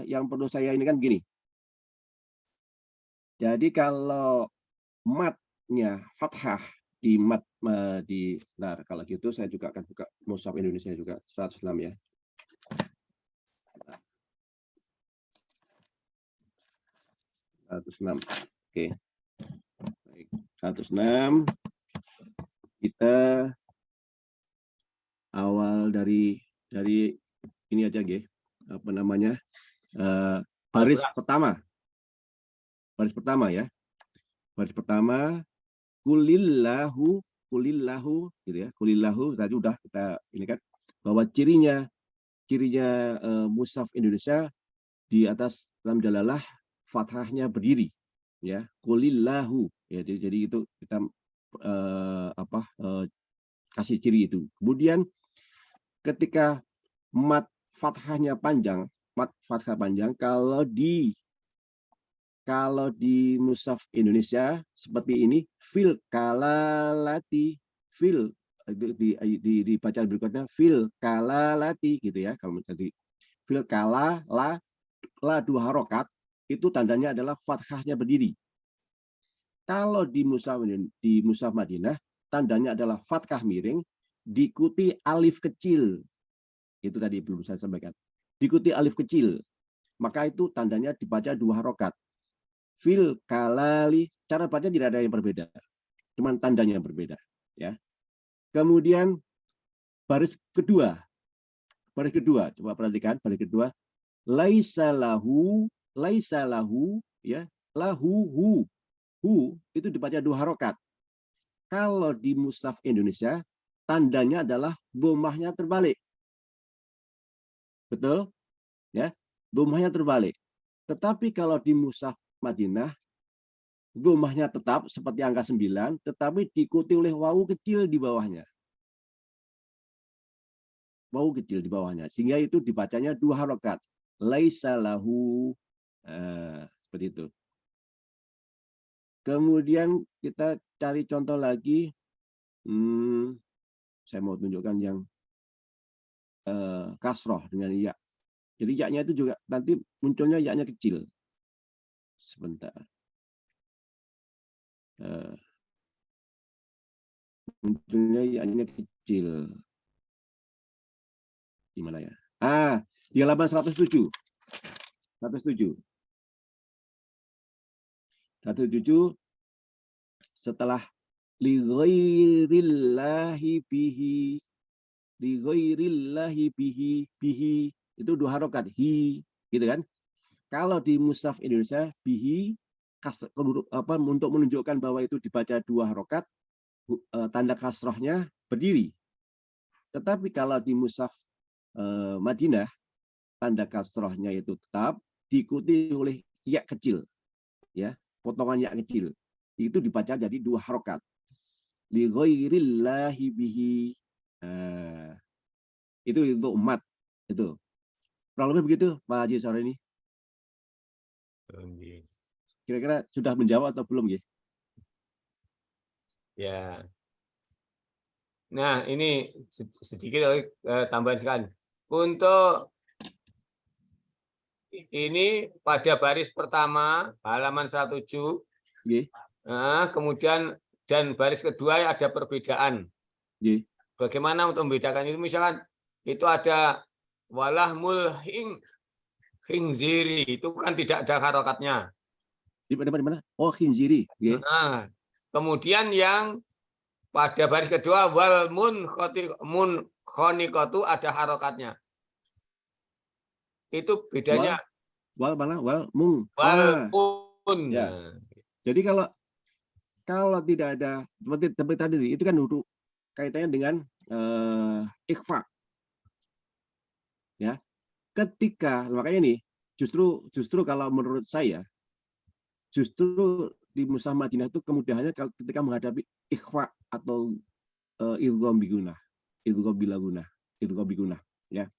yang perlu saya ini kan begini. Jadi kalau matnya fathah di kalau gitu saya juga akan buka mushaf Indonesia juga 106 ya. Oke. Baik, 106. Kita awal dari ini aja nggih. Apa namanya? Baris pertama. Baris pertama ya. Baris pertama kulillahu gitu ya. Kulillahu tadi udah kita ini kan bahwa cirinya mushaf Indonesia di atas lam jalalah fathahnya berdiri ya. Kulillahu ya. Jadi itu kita kasih ciri itu. Kemudian ketika mat fathah panjang kalau di mushaf Indonesia seperti ini fil kalalati di bacaan berikutnya fil kalalati gitu ya. Kalau menjadi fil kala la 2 harokat itu tandanya adalah fathahnya berdiri. Kalau di mushaf Madinah tandanya adalah fathah miring diikuti alif kecil. Itu tadi belum saya sampaikan. Diikuti alif kecil. Maka itu tandanya dibaca 2 harokat. Fil kalali, cara baca tidak ada yang berbeda. Cuman tandanya yang berbeda. Ya. Kemudian baris kedua, coba perhatikan baris kedua. Laisa lahu, ya, lahu, hu, itu dibaca 2 harokat. Kalau di mushaf Indonesia, tandanya adalah dhammahnya terbalik. Betul? Ya, dhammahnya terbalik. Tetapi kalau di mushaf Madinah, dhammahnya tetap seperti angka 9, tetapi diikuti oleh wawu kecil di bawahnya. Wawu kecil di bawahnya. Sehingga itu dibacanya 2 harokat. Laisa lahu. Seperti itu. Kemudian kita cari contoh lagi. Saya mau tunjukkan yang kasroh dengan ya. Jadi ya-nya itu juga nanti munculnya ya-nya kecil. Sebentar. Munculnya ya-nya kecil. Di mana ya? Di halaman 107. 107 setelah li ghairillahi bihi itu 2 harokat hi gitu kan. Kalau di mushaf Indonesia bihi untuk menunjukkan bahwa itu dibaca 2 harokat, tanda kasrohnya berdiri. Tetapi kalau di mushaf Madinah tanda kasrohnya itu tetap diikuti oleh ya kecil ya. potongan ya kecil. Itu dibaca jadi 2 harokat. Li ghairillahi bihi. Itu untuk umat. Itu. Kurang lebih begitu, Pak Haji sore ini. Kira-kira sudah menjawab atau belum, ya? Ya. Nah, ini sedikit tambahan sekali. Untuk ini pada baris pertama halaman 107. Nah, kemudian dan baris kedua ada perbedaan. Bagaimana untuk membedakan itu? Misalkan itu ada walahmul khinziri, itu kan tidak ada harokatnya. Di mana? Oh, khinziri. Nah, kemudian yang pada baris kedua wal mun khoniqatu ada harokatnya. Itu bedanya. Wal mana? Wal mung. Ya. Jadi kalau tidak ada seperti tadi itu kan huruf kaitannya dengan ikhfa. Ya. Ketika makanya nih justru kalau menurut saya justru di Mushaf Madinah itu kemudahannya ketika menghadapi ikhfa atau idgham bigunah, idgham bigunah, ya.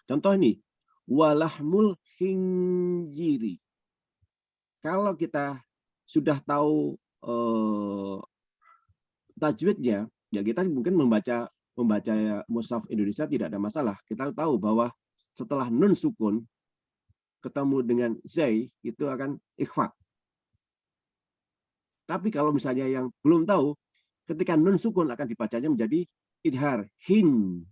Contoh ini walahmul khinziri. Kalau kita sudah tahu tajwidnya, ya kita mungkin membaca Mushaf Indonesia tidak ada masalah. Kita tahu bahwa setelah nun sukun ketemu dengan zai itu akan ikhfa. Tapi kalau misalnya yang belum tahu, ketika nun sukun akan dibacanya menjadi idhar, hin.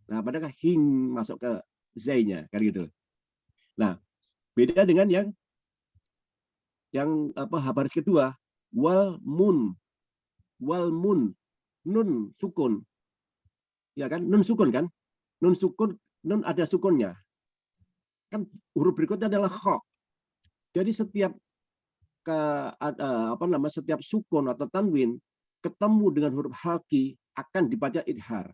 Nah, padahal hin masuk ke zai-nya, kan gitu. Nah, beda dengan yang baris kedua, wal mun, nun sukun. Ya kan, nun sukun kan? Nun ada sukunnya. Kan huruf berikutnya adalah kha. Jadi setiap setiap sukun atau tanwin ketemu dengan huruf haki akan dibaca idhar.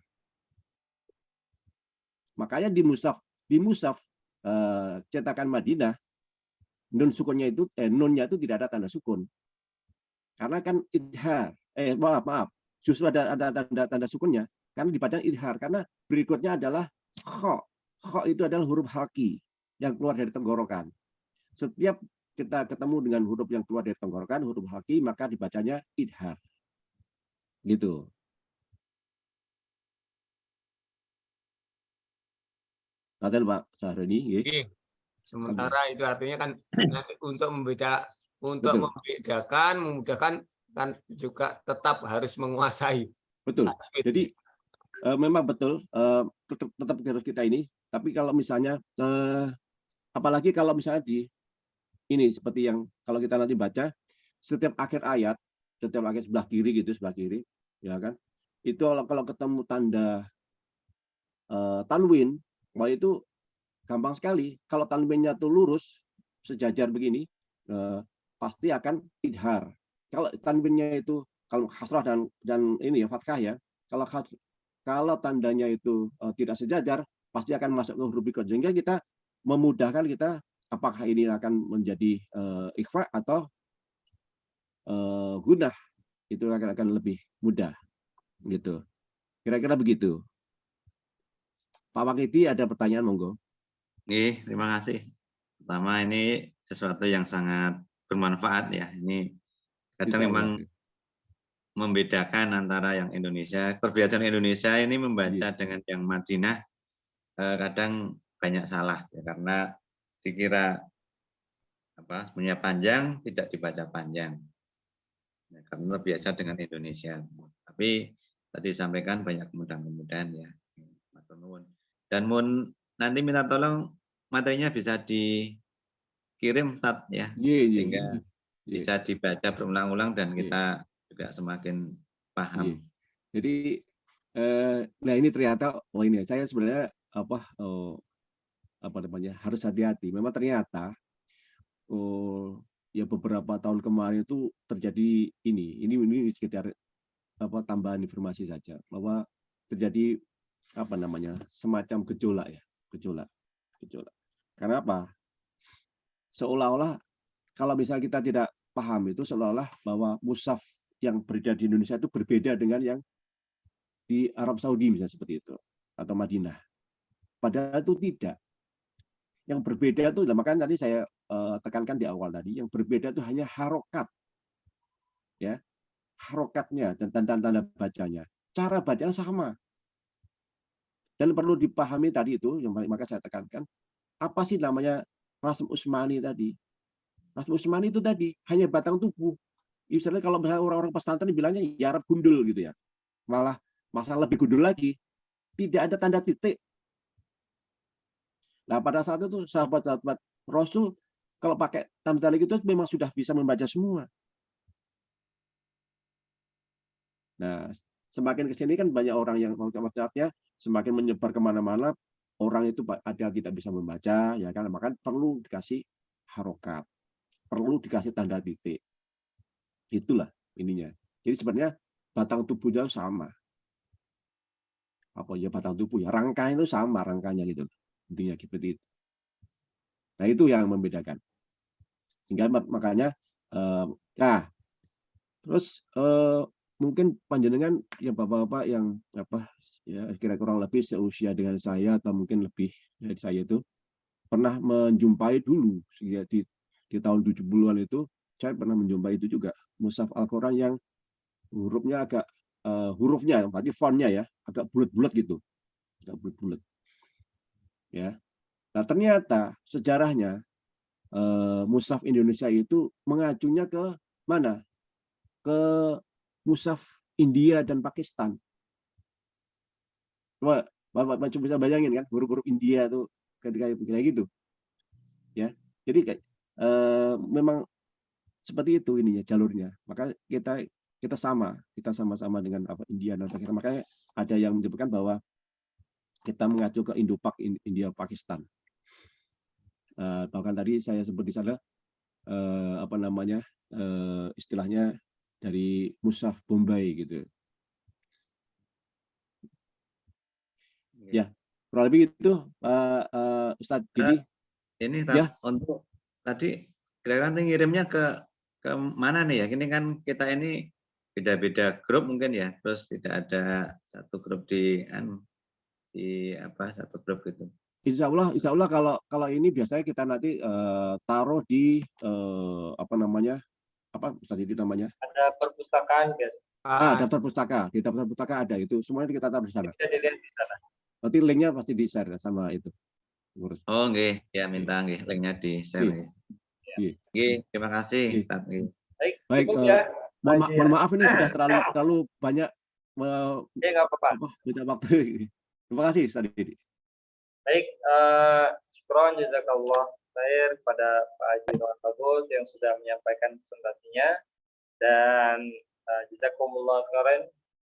Makanya di mushaf cetakan Madinah nun sukunnya itu nunnya itu tidak ada tanda sukun. Karena kan idhar. Maaf. Justru ada tanda sukunnya karena dibaca idhar karena berikutnya adalah kha. Kha itu adalah huruf haki yang keluar dari tenggorokan. Setiap kita ketemu dengan huruf yang keluar dari tenggorokan, huruf haki, maka dibacanya idhar. Gitu. Betul Pak Sahroni. Sementara itu artinya kan nanti untuk membedakan, memudahkan kan juga tetap harus menguasai. Betul. Jadi memang betul tetap harus kita ini. Tapi kalau misalnya apalagi kalau misalnya ini seperti yang kalau kita nanti baca setiap akhir ayat, setiap akhir sebelah kiri, ya kan? Itu kalau ketemu tanda tanwin, wah itu gampang sekali. Kalau tanwinnya tuh lurus sejajar begini, pasti akan idhar. Kalau tanwinnya itu kalau hasrah dan ini ya fathah ya. Kalau tandanya itu tidak sejajar, pasti akan masuk ke huruf berikut. Sehingga kita memudahkan kita apakah ini akan menjadi ikhfa atau gunah, itu akan lebih mudah gitu. Kira-kira begitu. Pak Wakiti ada pertanyaan monggo. Terima kasih. Pertama ini sesuatu yang sangat bermanfaat ya. Ini kadang memang membedakan antara yang Indonesia, kebiasaan Indonesia ini membaca dengan yang Madinah kadang banyak salah ya, karena dikira sebenarnya panjang tidak dibaca panjang ya, karena biasa dengan Indonesia. Tapi tadi sampaikan banyak kemudahan ya. Dan nanti minta tolong materinya bisa dikirim ya, sehingga bisa dibaca berulang-ulang dan kita juga semakin paham. Jadi nah ini ternyata ini saya sebenarnya harus hati-hati. Memang ternyata ya beberapa tahun kemarin itu terjadi ini sekitar tambahan informasi saja bahwa terjadi semacam gejolak. Karena apa? Seolah-olah kalau misalnya kita tidak paham itu seolah-olah bahwa mushaf yang beredar di Indonesia itu berbeda dengan yang di Arab Saudi misalnya seperti itu atau Madinah. Padahal itu tidak. Yang berbeda itu, makanya tadi saya tekankan di awal tadi, yang berbeda itu hanya harokat, ya, harokatnya dan tanda-tanda bacanya. Cara bacanya sama. Dan perlu dipahami tadi itu, yang maka saya tekankan, apa sih namanya Rasm Usmani tadi? Rasm Usmani itu tadi hanya batang tubuh. Misalnya kalau misalnya orang-orang pesantren bilangnya ya Arab gundul gitu ya. Malah masalah lebih gundul lagi. Tidak ada tanda titik. Nah, pada saat itu sahabat-sahabat Rasul kalau pakai tanda-tanda itu memang sudah bisa membaca semua. Nah, semakin ke sini kan banyak orang yang artinya semakin menyebar kemana-mana, orang itu ada tidak bisa membaca, ya kan? Maka perlu dikasih harokat, perlu dikasih tanda titik. Itulah ininya. Jadi sebenarnya batang tubuhnya sama. Apa ya batang tubuh ya, rangkanya itu sama rangkanya gitu. Intinya seperti itu. Nah, itu yang membedakan. Sehingga makanya terus mungkin panjenengan ya bapak-bapak yang apa ya kira-kira kurang lebih seusia dengan saya atau mungkin lebih dari saya itu pernah menjumpai dulu di tahun 70-an itu saya pernah menjumpai itu juga mushaf Al-Qur'an yang hurufnya agak hurufnya berarti fontnya ya agak bulat-bulat gitu. Agak bulat-bulat. Ya. Nah, ternyata sejarahnya mushaf Indonesia itu mengacunya ke mana? Ke mushaf India dan Pakistan. Coba Bapak bisa bayangin kan huruf-huruf India tuh ketika kayak gitu. Ya. Jadi memang seperti itu ininya jalurnya. Maka kita sama-sama dengan apa India dan Pakistan. Makanya ada yang menyebutkan bahwa kita mengacu ke Indo-Pak India Pakistan. Bahkan tadi saya sebut di sana apa namanya istilahnya dari mushaf Bombay gitu. Ya, kurang lebih itu Ustadz Didi. Ini ya. untuk tadi kira-kira ngirimnya ke mana nih ya? Ini kan kita ini beda-beda grup mungkin ya, terus tidak ada satu grup di apa satu grup gitu. Insya Allah kalau ini biasanya kita nanti taruh di apa namanya Ustadz Didi namanya? Ada perpustakaan guys. Daftar pustaka. Di daftar pustaka ada itu. Semuanya kita taruh di sana. Bisa dilihat di sana. Nanti linknya pasti di-share sama itu. Oh, nggih. Ya, minta nggih linknya di-share. Nggih, terima kasih. Baik, ya. Mohon maaf ini sudah terlalu banyak nggak apa-apa. Banyak waktu. Terima kasih Ustaz Didi. Baik, syukron jazakallah khair kepada Pak Haji Noman Bagus yang sudah menyampaikan presentasinya dan jazakumullah khairan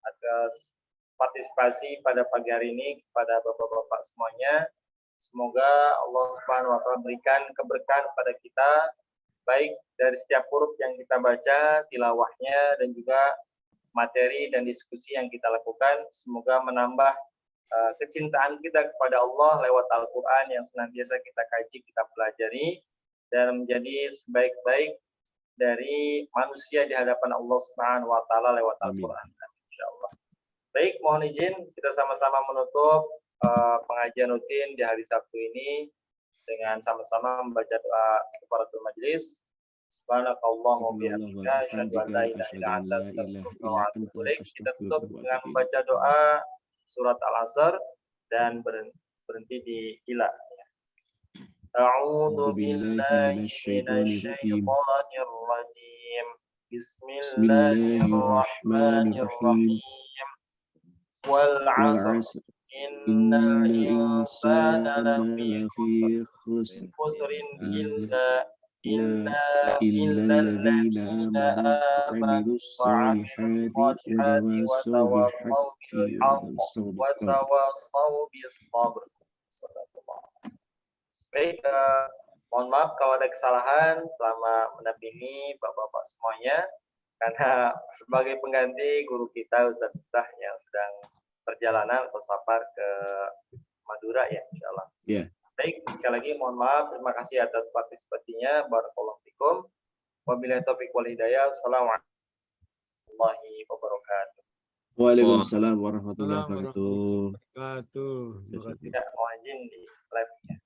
atas partisipasi pada pagi hari ini kepada bapak-bapak semuanya. Semoga Allah Subhanahu wa taala berikan keberkahan kepada kita baik dari setiap huruf yang kita baca, tilawahnya dan juga materi dan diskusi yang kita lakukan. Semoga menambah kecintaan kita kepada Allah lewat Al-Qur'an yang senantiasa kita kaji, kita pelajari dan menjadi sebaik-baik dari manusia di hadapan Allah Subhanahu wa taala lewat Al-Qur'an. Insyaallah. Baik, mohon izin kita sama-sama menutup pengajian rutin di hari Sabtu ini dengan sama-sama membaca doa kifaratul majelis. Subhanakallahumma wa bihamdika asyhadu an la ilaha illa anta astaghfiruka wa atubu ilaik. Kita tutup dengan membaca doa surat Al-Asr dan berhenti di ila. A'udzu billahi minasyaitonir rajim. Bismillahirrahmanirrahim. Wal 'asr innal insana lafi khusrin illa الذين آمنوا وعملوا الصالحات وتواصوا بالصبر. Baik, mohon maaf kalau ada kesalahan selama mendampingi bapak-bapak semuanya, karena sebagai pengganti guru kita Ustaz Miftah yang sedang perjalanan atau safar ke Madura ya, insyaallah. Yeah. Baik, sekali lagi mohon maaf, terima kasih atas partisipasinya. Barakallahu fikum. Wabillahi taufiq wal hidayah. Assalamualaikum warahmatullahi wabarakatuh. Waalaikumsalam warahmatullahi wabarakatuh. Wabarakatuh. Terima kasih. Ya, mau izin di live-nya.